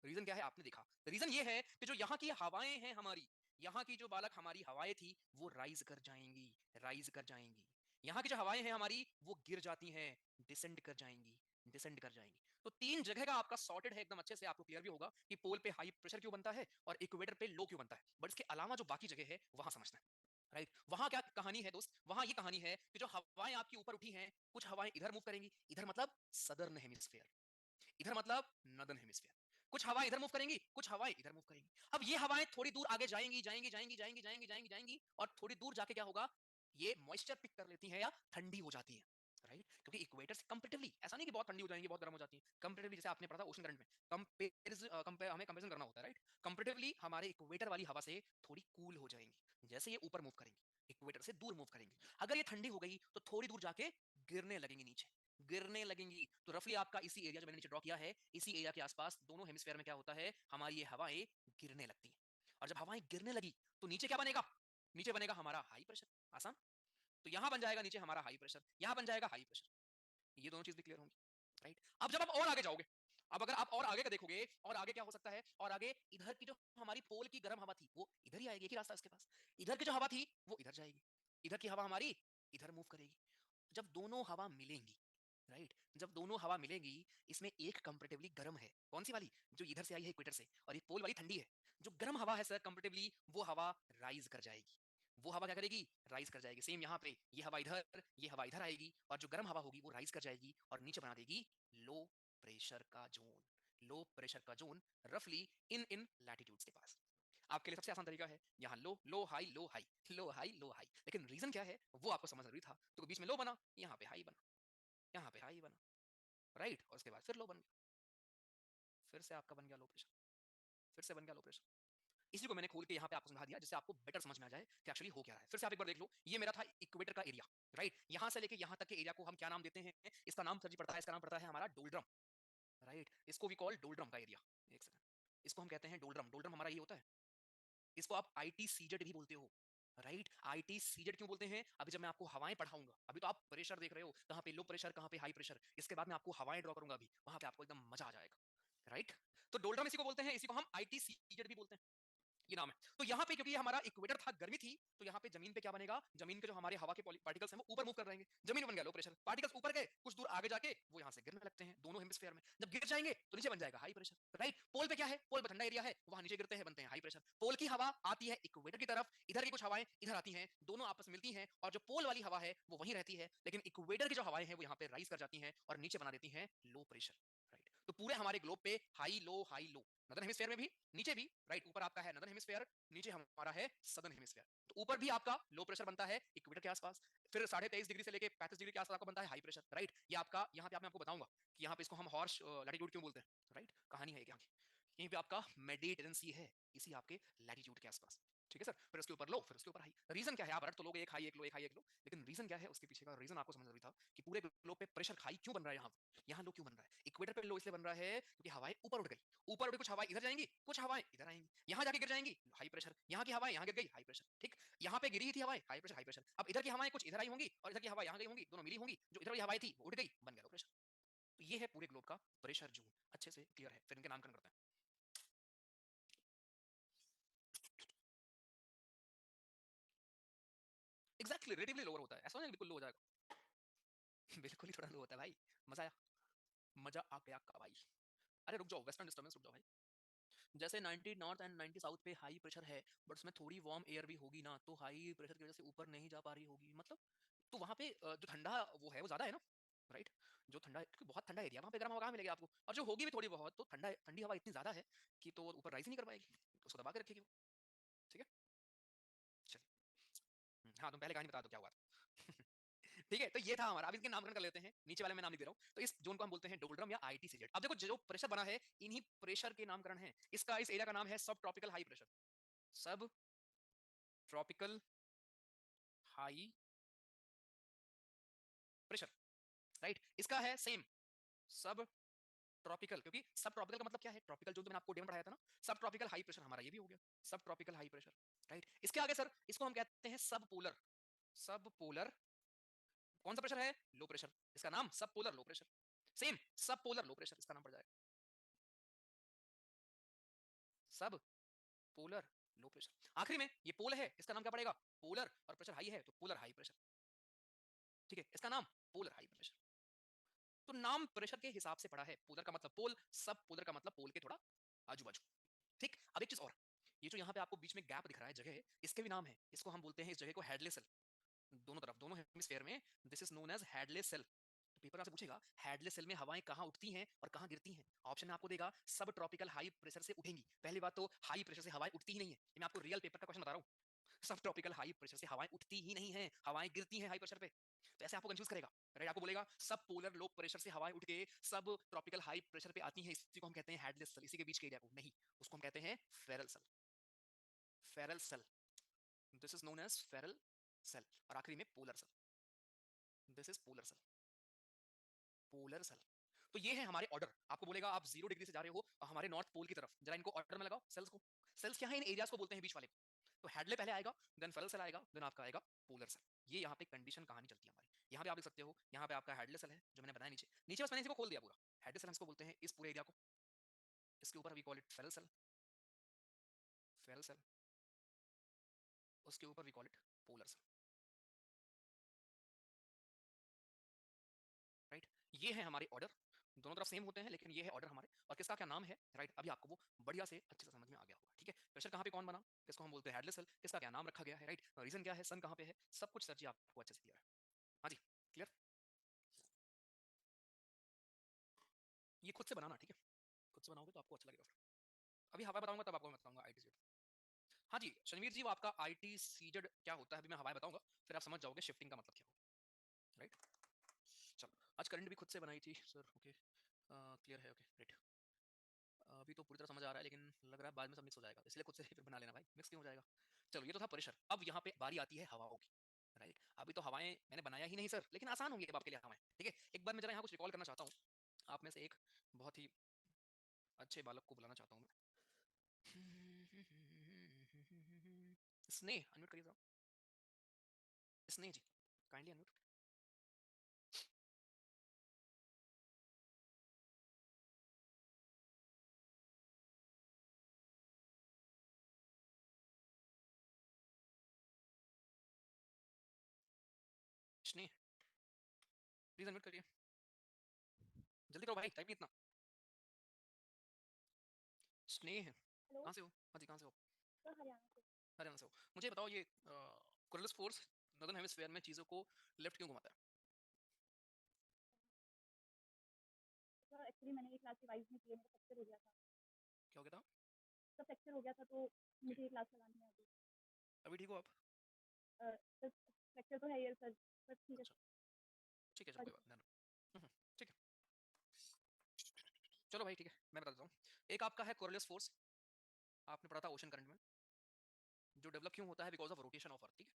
रीजन क्या है आपने देखा, रीजन ये है कि जो यहाँ की हवाएं हैं हमारी, यहाँ की जो बालक हमारी हवाएं थी वो राइज कर जाएंगी, राइज कर जाएंगी। यहाँ की जो हवाएं हैं हमारी वो गिर जाती हैं, डिसेंड कर जाएंगी, डिसेंड कर जाएंगी। तो तीन जगह का आपका सॉर्टेड है एकदम अच्छे से, आपको क्लियर भी होगा कि पोल पे हाई प्रेशर क्यों बनता है और इक्वेटर पे लो क्यों बनता है। बट इसके अलावा जो बाकी जगह है वहां समझना है, राइट। वहां क्या कहानी है दोस्त, वहां ये कहानी है कि जो हवाएं आपकी ऊपर उठी हैं, कुछ हवाएं इधर मूव करेंगी, इधर मतलब सदर्न हेमिस्फीयर, इधर मतलब नदन हेमिस्फीयर। कुछ हवाएं इधर मूव करेंगी, कुछ हवाएं इधर मूव करेंगी। अब ये हवाएं थोड़ी दूर आगे जाएंगी जाएंगी जाएंगी जाएंगी जाएंगी जाएंगी जाएंगी, और थोड़ी दूर जाके क्या होगा, ये मॉइस्चर पिक कर लेती हैं या ठंडी हो जाती है, राइट। क्योंकि इक्वेटर से कंपेरेटिवली ऐसा नहीं कि बहुत ठंडी हो जाएंगी बहुत गर्म हो जाती है, कंपेरेटिवली जैसे आपने पढ़ा था ओशन करंट में, हमें कंपेरिजन करना होता है, राइट। कंपेरेटिवली हमारे इक्वेटर वाली हवा से थोड़ी कूल हो जाएंगी, जैसे ये ऊपर मूव करेंगी, इक्वेटर से दूर मूव करेंगी, अगर ये ठंडी हो गई तो थोड़ी दूर जाके गिरने लगेंगी नीचे, गिरने लगेंगी। तो रफली आपका इसी एरिया जो मैंने नीचे ड्रॉ किया है, इसी एरिया के आसपास दोनों हेमिस्फीयर में क्या होता है, हमारी ये हवाएं गिरने लगती हैं। और जब हवाएं गिरने लगी तो नीचे क्या बनेगा, नीचे बनेगा हमारा हाई प्रेशर, आसान। तो यहां बन जाएगा नीचे हमारा हाई प्रेशर, यहां बन जाएगा हाई प्रेशर, ये दोनों चीज भी क्लियर होंगी, राइट। अब जब आप और आगे जाओगे, अब अगर आप और आगे का देखोगे, और आगे क्या हो सकता है, और आगे इधर की जो हमारी पोल की गर्म हवा थी वो इधर ही आएगी, एक ही रास्ता इसके पास, इधर की जो हवा थी वो इधर जाएगी, इधर की हवा हमारी इधर मूव करेगी। जब दोनों हवा मिलेंगी, राइट, जब दोनों हवा मिलेंगी, इसमें एक कंपेरेटिवली गर्म है, कौन सी वाली, जो इधर से आई है इक्वेटर से, और ये पोल वाली ठंडी है। जो गर्म हवा है सर कंपेरेटिवली वो हवा राइज कर जाएगी, वो हवा क्या करेगी, राइज कर जाएगी। सेम यहाँ पे ये हवा इधर, ये हवा इधर आएगी, और जो गर्म हवा होगी वो राइज कर जाएगी और नीचे बना देगी लो प्रेशर का जोन, लो प्रेशर का जोन रफली इन इन लैटिट्यूड्स के पास। आपके लिए सबसे आसान तरीका है यहाँ लो लो हाई लो हाई, लो हाई लो हाई, लेकिन रीजन क्या है वो आपको समझ जरूरी था। तो बीच में लो बना, यहाँ पे हाई बना, यहाँ पे हाई बना, राइट, और उसके बाद फिर लो बन गया, फिर से आपका बन गया लो प्रेशर, फिर से बन गया लो प्रेशर। इसी को मैंने खोल के यहाँ पे आपको समझा दिया जिससे आपको बेटर समझ में आ जाए कि एक्चुअली हो क्या रहा है। फिर से आप एक बार देख लो, ये मेरा था इक्वेटर का एरिया, राइट। यहाँ से लेके यहाँ तक के एरिया को हम क्या नाम देते हैं, इसका नाम सर जी पड़ता है, इसका नाम पड़ता है हमारा डोल्ड्रम, राइट। इसको वी कॉल डोल्ड्रम का एरिया, एक सेकंड, इसको हम कहते हैं डोल्ड्रम। डोल्ड्रम हमारा ये होता है, इसको आप आईटी सीजेड भी बोलते हो, राइट। आईटी सीजेड क्यों बोलते हैं, अभी जब मैं आपको हवाएं पढ़ाऊंगा, अभी तो आप प्रेशर देख रहे हो कहाँ पे लो प्रेशर कहाँ पे हाई प्रेशर, इसके बाद मैं आपको हवाएं ड्रॉ करूंगा अभी, वहां पे आपको एकदम मजा आ जाएगा, राइट। तो डोल्ड्रम इसी को बोलते हैं, इसी को हम आईटी सीजेड भी बोलते हैं, ये नाम है। तो यहाँ पे क्योंकि ये हमारा इक्वेटर था, गर्मी थी, तो यहाँ पे जमीन पे क्या बनेगा, जमीन के जो हमारे हवा के पार्टिकल्स हैं वो ऊपर मूव कर रहेंगे, जमीन बन गया लो प्रेशर, पार्टिकल्स ऊपर गए, कुछ दूर आगे जाके वो यहाँ से गिरने लगते हैं दोनों हेमिस्फीयर में, जब गिर जाएंगे तो नीचे बन जाएगा हाई प्रेशर, राइट। पोल पे क्या है, पोल पे ठंडा एरिया है, वहां नीचे गिरते हैं बनते हैं हाई प्रेशर। पोल की हवा आती है इक्वेटर की तरफ, इधर की कुछ हवाएं इधर आती हैं, दोनों आपस में मिलती हैं, और जो पोल वाली हवा है वो वहीं रहती है, लेकिन इक्वेटर की जो हवाएं हैं वो यहाँ पे राइज कर जाती हैं और नीचे बना देती हैं लो प्रेशर, राइट। तो पूरे हमारे ग्लोब पे हाई लो, नदर्न हेमिस्फीयर में भी, नीचे भी, राइट, ऊपर आपका है नदर्न हेमिस्फीयर, नीचे हमारा है सदर्न हेमिस्फीयर। तो ऊपर भी आपका लो प्रेशर बनता है इक्वेटर के आसपास, फिर 23.5 डिग्री से लेके 35 डिग्री के आसपास आपका बनता है हाई प्रेशर, राइट। ये आपका यहाँ पे मैं आपको बताऊंगा कि यहाँ पे इसको हम हॉर्स लैटिट्यूड क्यों बोलते हैं, राइट, कहानी है यहाँ की। यहीं पे आपका मेडिटेरेनियन सी है, इसी आपके लैटिट्यूड के आसपास, ठीक है सर। फिर उसके ऊपर लो, फिर उसके ऊपर हाई। रीजन क्या है, आप रट तो लोगे एक हाई एक लो, एक हाई एक लो, लेकिन रीजन क्या है उसके पीछे का, रीजन आपको समझना जरूरी था कि पूरे ग्लोब पे प्रेशर हाई क्यों बन रहा है, यहाँ लो क्यों बन रहा है। इक्वेटर पे लो इसलिए बन रहा है क्योंकि हवाएं ऊपर उठ गई, ऊपर उठ कुछ हवाएं इधर जाएंगी, कुछ हवाएं इधर आएंगी, यहाँ जाके गिर जाएंगी, हाई प्रेशर, यहाँ की हवाएं यहाँ गिर गई, हाई प्रेशर, ठीक। यहाँ पे गिरी थी हवाएं, हाई प्रेशर हाई प्रेशर। अब इधर की हवाएं कुछ इधर आई होंगी और इधर की हवाएं यहाँ गई होंगी, दोनों मिली होंगी, जो इधर वाली हवाएं थी वो उठ गई, बन गया लो प्रेशर। तो ये है पूरे ग्लोब का प्रेशर जोन, अच्छे से क्लियर है। फिर इनके नामकरण करते हैं। एग्जैक्टली रिलेटिवली लोअर होता है, ऐसा नहीं बिल्कुल लो हो जाएगा। बिल्कुल ही थोड़ा लो होता है भाई। मजा आया, मजा आ गया का भाई। अरे रुक जाओ, वेस्टर्न डिस्टर्बेंस रुक जाओ भाई। जैसे 90 नॉर्थ एंड 90 साउथ पे हाई प्रेशर है, बट उसमें थोड़ी वार्म एयर भी होगी ना, तो हाई प्रेशर की वजह से ऊपर नहीं जा पा रही होगी, मतलब तो वहां पे जो ठंडा वो है वो ज्यादा है ना, राइट। जो ठंडा, क्योंकि बहुत ठंडा एरिया वहां पे गर्म हवा कहाँ मिलेगी आपको, और जो होगी भी थोड़ी बहुत, तो ठंडा ठंडी हवा इतनी ज्यादा है कि तो ऊपर राइज नहीं कर पाएगी, तो उसको दबा के रखेगी वो, ठीक है। चलिए, हाँ तुम पहले कहानी बता दो क्या हुआ था। ठीक है, तो ये था हमारा। अब इसके नामकरण कर लेते हैं, नीचे वाले में नाम लिख दे रहा हूँ। तो इस जोन को हम बोलते हैं डोल्ड्रम या आईटीसीजेड। अब देखो जो प्रेशर बना है, इन्हीं प्रेशर के नामकरण है। इसका इस एरिया का नाम है सब ट्रॉपिकल हाई प्रेशर, सब ट्रॉपिकल हाई प्रेशर, राइट। इसका है सेम सब ट्रॉपिकल, क्योंकि सब ट्रॉपिकल का मतलब क्या है, ट्रॉपिकल जोन तो मैंने आपको डे में पढ़ाया था ना। सब ट्रॉपिकल हाई प्रेशर हमारा ये भी हो गया, सब ट्रॉपिकल हाई प्रेशर, राइट। इसके आगे सर इसको हम कहते हैं सब पोलर, सब पोलर कौन सा प्रेशर है, लो प्रेशर, इसका नाम सब पोलर लो प्रेशर। सेम सब पोलर लो प्रेशर इसका नाम पड़ जाएगा, सब पोलर लो प्रेशर। आखिरी में ये पोल है, इसका नाम क्या पड़ेगा, पोलर, और प्रेशर हाई है तो पोलर हाई प्रेशर, ठीक है, इसका नाम पोलर हाई प्रेशर। तो नाम प्रेशर के हिसाब से पड़ा है, पोलर का मतलब पोल, सब पोलर का मतलब पोल के थोड़ा आजू बाजू, ठीक। अब एक चीज और, ये जो यहाँ पे आपको बीच में गैप दिख रहा है जगह, इसके भी नाम है, इसको हम बोलते हैं इस जगह को हेडले सेल। दोनों तरफ, दोनों हेमिस्फीयर में this is known as Hadley cell. तो पेपर आपसे पूछेगा हेडले सेल में हवाएं कहाँ उठती हैं और कहाँ गिरती हैं, ऑप्शन में आपको देगा सब ट्रॉपिकल हाई प्रेशर से उठेंगी। पहली बात तो हाई प्रेशर से हवाएं उठती ही नहीं है, मैं आपको रियल पेपर का क्वेश्चन बता रहा हूँ। सब ट्रॉपिकल हाई प्रेशर से हवाएं उठती ही नहीं है, हवाएं गिरती हैं हाई प्रेशर पे। तो ऐसे आपको कंफ्यूज करेगा, राइट। आपको बोलेगा सब पोलर लो प्रेशर से हवाएं उठ के सब ट्रॉपिकल हाई प्रेशर पे आती हैं, इसी को हम कहते हैं हेडलेस सेल, इसी के बीच के एरिया को नहीं, उसको हम कहते हैं Ferrel cell, Ferrel cell, this is known as Ferrel cell. और आखिरी में polar cell, this is polar cell, polar cell. तो ये है हमारे ऑर्डर। आपको बोलेगा आप 0 डिग्री से जा रहे हो हमारे नॉर्थ पोल की तरफ, जरा इनको ऑर्डर में लगाओ सेल्स को। सेल्स क्या है, इन एरियाज को बोलते हैं बीच वाले को। तो हेडले पहले आएगा, देन फेरल सेल आएगा, देन आपका आएगा पोलर सेल। ये यहाँ पे कंडीशन कहानी चलती है हमारी। यहाँ पे आप देख सकते हो, यहाँ पे आपका हेडले सेल है जो मैंने बनाया नीचे नीचे, बस मैंने इसको खोल दिया पूरा। हेडले सेल हम इसको बोलते हैं इस पूरे एरिया को, इसके ऊपर we call it Ferrel cell, Ferrel cell, उसके ऊपर we call it polar cell, right. ये है हमारे ऑर्डर, दोनों तरफ सेम होते हैं लेकिन ये है ऑर्डर हमारे, और किसका क्या नाम है, राइट। अभी आपको वो बढ़िया से अच्छे से समझ में आ गया होगा, ठीक है। प्रेशर कहाँ पे कौन बना, किसको हम बोलते हैं हेडलेस सेल, किसका क्या नाम रखा गया है, राइट। रीजन क्या है, सन कहाँ पे है, सब कुछ सर जी आपको अच्छे से क्लियर है। हाँ जी, क्लियर। ये खुद से बनाना, ठीक है, खुद से बनाओगे तो आपको अच्छा लगेगा। फिर अभी हवा बताऊंगा तब आपको मैं बताऊंगा आई टी सीजेड। हाँ जी शनिवीर जी, वो आपका आई टी सीजेड क्या होता है अभी मैं हवाएं बताऊंगा, फिर आप समझ जाओगे शिफ्टिंग का मतलब क्या होगा, राइट। चलो, आज करंट भी खुद से बनाई थी सर, ओके, क्लियर है, ओके, राइट। अभी तो पूरी तरह समझ आ रहा है लेकिन लग रहा है बाद में सब मिक्स हो जाएगा, इसलिए खुद से फिर बना लेना भाई, मिक्स क्यों हो जाएगा। चलो, ये तो था प्रेशर। अब यहाँ पे बारी आती है हवाओं की, राइट। अभी तो हवाएं मैंने बनाया ही नहीं सर, लेकिन आसान होंगी अब आपके लिए हवाएं, ठीक है। एक बार मैं जरा यहाँ कुछ रिकॉल करना चाहता हूँ, आप में से एक बहुत ही अच्छे बालक को बुलाना चाहता हूँ मैं। स्नेह, अनम्यूट करिए जरा, स्नेह जी, काइंडली अनम्यूट। स्नेह, प्लीज अनम्यूट करिए, जल्दी करो भाई, टाइम नहीं इतना। स्नेह, हेलो कहाँ से हो, हाँ जी कहाँ से हो, सर, हरियाणा से। हरियाणा से हो। मुझे बताओ ये कोरलस फोर्स नॉर्दर्न हेमिस्फीयर में चीजों को लेफ्ट क्यों घुमाता है। सर एक्चुअली मैंने ये क्लास रिवाइज नहीं की है, मेरा फ्रैक्चर हो गया था। क्या हो गया था? तो फ्रैक्चर हो गया था तो ओके, मुझे ये क्लास लगानी है अभी। अभी ठीक हो आप? बस फ्रैक्चर तो है यार सर, बस ठीक है अच्छा, सर। ठीक है, चलो सॉरी कोई सर। बात नहीं। ठीक है, चलो भाई ठीक है, मैं बता देता हूँ। एक आपका है कोरिलेस फोर्स, आपने पढ़ा था ओशन करंट में, जो डेवलप क्यों होता है because of rotation of earth. ठीक है,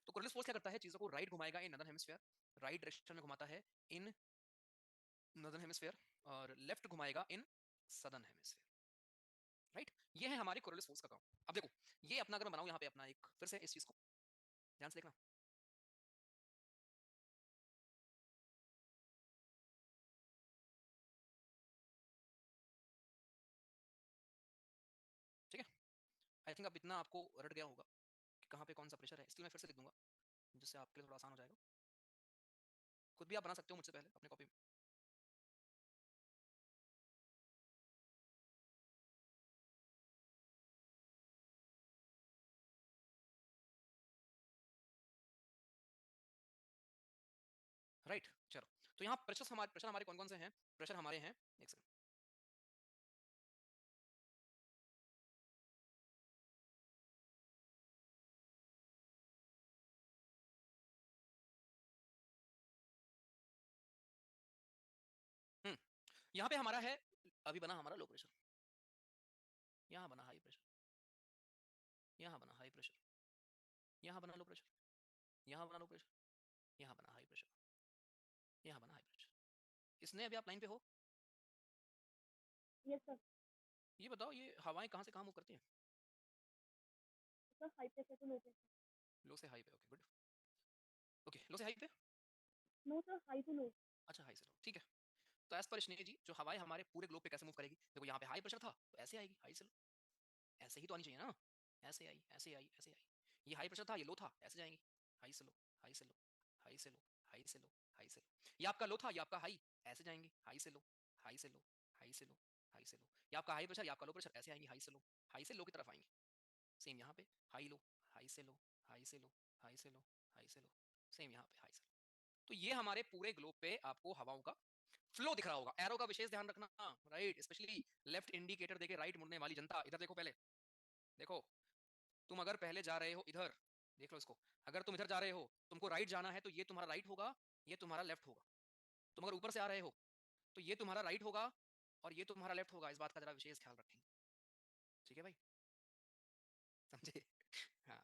तो कोरिलेस फोर्स क्या करता है, चीजों को राइट घुमाएगा इन नदर्न हेमिस्फीयर, राइट डायरेक्शन में घुमाता है इन नदर्न हेमिस्फीयर, और लेफ्ट घुमाएगा इन सदर्न हेमिस्फीयर। राइट, ये है हमारी कोरिलेस फोर्स का काम। अब देखो, ये अपना अगर मैं बनाऊं यहाँ पे अपना एक, फिर से इस चीज को ध्यान से देखना। ठीक है, आई थिंक अब इतना आपको रट गया होगा कि कहाँ पे कौन सा प्रेशर है, इसलिए मैं फिर से लिख दूंगा जिससे आपके लिए थोड़ा आसान हो जाएगा। खुद भी आप बना सकते हो मुझसे पहले अपने कॉपी में। राइट, चलो, तो यहाँ प्रेशर हमारे कौन कौन से हैं? प्रेशर हमारे हैं, एक सेकंड, यहाँ पे हमारा है, अभी बना हमारा लो प्रेशर, यहाँ बना हाई प्रेशर, यहाँ बना हाई प्रेशर, यहाँ बना लो प्रेशर, यहाँ बना लो प्रेशर, यहाँ बना हाई प्रेशर, यहाँ बना हाई प्रेशर। इसने अभी आप लाइन पे हो? Yes sir. ये बताओ, ये हवाएं कहाँ से कहाँ मूव करती हैं? सर हाई प्रेशर तो लो प्रेशर। लो से हाई पे, ओके गुड, ओके लो से हाई पे, no sir, high to low. अच्छा हाई से लो, ठीक है। तो एज पर स्नेह जी, जो हवाएं हमारे पूरे ग्लोब पे कैसे मूव करेगी, देखो यहाँ पे हाई प्रेशर था तो ऐसे आएगी हाई से लो, ऐसे ही तो आनी चाहिए ना, ऐसे आई ऐसे आई ऐसे आई। ये हाई प्रेशर था, ये लो था, ऐसे जाएंगी, हाई से लो, हाई से लो, हाई से लो, हाई से लो, हाई से लो। ये आपका लो था, ये आपका हाई, ऐसे जाएंगे, हाई से लो, हाई से लो, हाई से लो, हाई से लो। ये आपका हाई प्रेशर, ये आपका लो प्रेशर, ऐसे आएंगे, हाई से लो, हाई से लो की तरफ आएंगे। सेम यहाँ पे हाई लो, हाई से लो, हाई से लो, हाई से लो, हाई से लो, सेम यहाँ पे हाई से लो। तो ये हमारे पूरे ग्लोब पे आपको हवाओं का फ्लो दिख रहा होगा। एरो का विशेष ध्यान रखना, राइट, स्पेशली लेफ्ट इंडिकेटर देके राइट मुड़ने वाली जनता, इधर देखो पहले, देखो, तुम अगर पहले जा रहे हो इधर, देख लो इसको, अगर तुम इधर जा रहे हो, तुमको राइट जाना है, तो ये तुम्हारा राइट होगा, ये तुम्हारा लेफ्ट होगा। तुम अगर ऊपर से आ रहे हो तो ये तुम्हारा राइट होगा और ये तुम्हारा लेफ्ट होगा, इस बात का जरा विशेष ख्याल रखेंगे। ठीक है भाई, समझे? हाँ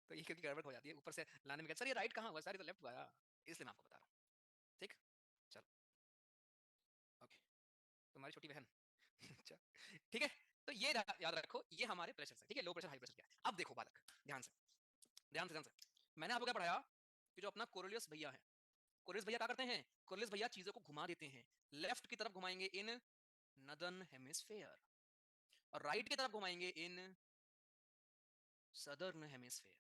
तो ये क्योंकि गड़बड़ हो जाती है ऊपर से लाने में, सर ये राइट कहाँ हुआ, सर ये तो लेफ्ट हुआ, इसलिए मैं आपको बता रहा हूँ। ठीक, चलो, ओके, तुम्हारी छोटी बहन अच्छा, ठीक है। तो ये याद रखो, ये हमारे प्रेशर है, ठीक है, लो प्रेशर हाई प्रेशर क्या है। अब देखो बालक, ध्यान से, ध्यान से, ध्यान से, मैंने आपको क्या पढ़ाया कि जो अपना कोरिलियस भैया है, कोरिलियस भैया क्या करते हैं, कोरिलियस भैया चीजों को घुमा देते हैं, लेफ्ट की तरफ घुमाएंगे इन नदर्न हेमिस्फेयर, और राइट की तरफ घुमाएंगे in southern hemisphere.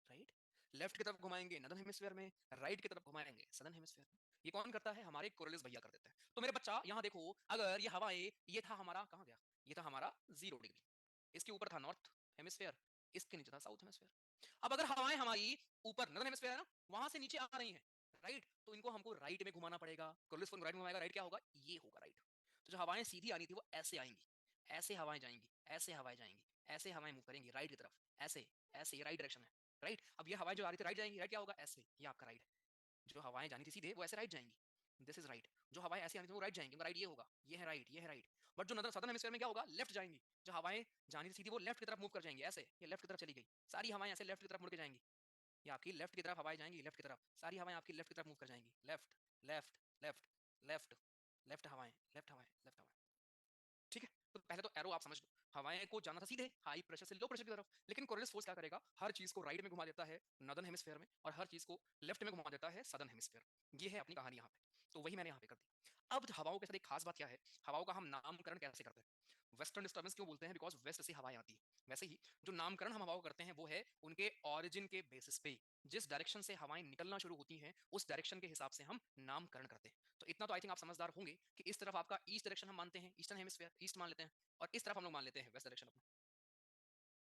Right, left की तरफ घुमाएंगे नदर्न हेमिस्फेयर में, राइट की तरफ घुमाएंगे सदर्न हेमिस्फेयर में। ये कौन करता है, हमारे कोरिलियस भैया कर देते हैं। तो मेरे बच्चा यहाँ देखो, अगर ये हवाएं, ये था हमारा, कहाँ गया, ये था हमारा 0 डिग्री, इसके ऊपर था नॉर्थ हेमिस्फेयर, इसके नीचे था साउथ हेमिस्फेयर। अब अगर हवाएं हमारी ऊपर नदर्न हेमिस्फेयर है ना, वहां से नीचे आ रही हैं, राइट, तो इनको हमको राइट में घुमाना पड़ेगा। कोरिलियस को राइट में घुमाएगा, राइट क्या होगा, ये होगा राइट। तो जो हवाएं सीधी आनी थी वो ऐसे आएंगी, ऐसे हवाएं जाएंगी, ऐसे हवाएं जाएंगी, ऐसे हवाएं मूव करेंगी राइट की तरफ, ऐसे, ऐसे, ये राइट डायरेक्शन है। राइट, अब ये हवाएं जो आ रही थी राइट जाएंगी, राइट क्या होगा, ऐसे, ये आपका राइट है। जो हवाएं जानी थी सीधे वो ऐसे राइट जाएंगी, दिस इज राइट। जो हवाएं ऐसे आनी थी वो राइट जाएंगी, राइट ये होगा, ये है राइट, ये है राइट। बट जो नदर सदर्न हेमिस्फीयर में क्या होगा, लेफ्ट जाएंगी। जो हवाएं जानी थी सीधी वो लेफ्ट की तरफ मूव कर जाएंगी, ऐसे, ये लेफ्ट की तरफ चली गई, सारी हवाएं ऐसे लेफ्ट की तरफ मुड़ के जाएंगी। ये आपकी लेफ्ट की तरफ हवाएं जाएंगी, लेफ्ट की तरफ सारी हवाएं आपकी लेफ्ट की तरफ मूव कर जाएंगी, left, left, left, left, left हवाएं, लेफ्ट हवाएं, लेफ्ट हवाएं। ठीक है, तो पहले तो एरो आप समझ लो, हवाएं को जाना था सीधे हाई प्रेशर से लो प्रेशर की तरफ, लेकिन कोरिलियस फोर्स क्या करेगा, हर चीज को राइट में घुमा देता है नॉर्दर्न हेमिस्फीयर में, और हर चीज को लेफ्ट में घुमा देता है सदर्न हेमिस्फीयर। ये है अपनी कहानी यहाँ पे, तो वही मैंने यहाँ पे कर दिया। अब हवाओं के साथ एक खास बात क्या है, हवाओं का हम नामकरण कैसे करते हैं। वेस्टर्न डिस्टर्बेंस क्यों बोलते हैं, बिकॉज वेस्ट से हवाएं आती है। वैसे ही जो नामकरण हम हवाओं करते हैं वो है उनके ऑरिजिन के बेसिस पे, जिस डायरेक्शन से हवाएं निकलना शुरू होती हैं उस डायरेक्शन के हिसाब से हम नामकरण करते हैं। तो इतना तो आई थिंक आप समझदार होंगे कि इस तरफ आपका ईस्ट डायरेक्शन हम मानते हैं, ईस्टर्न हेमिस्फीयर ईस्ट मान लेते हैं, और इस तरफ हम लोग मान लेते हैं वेस्ट डायरेक्शन अपना।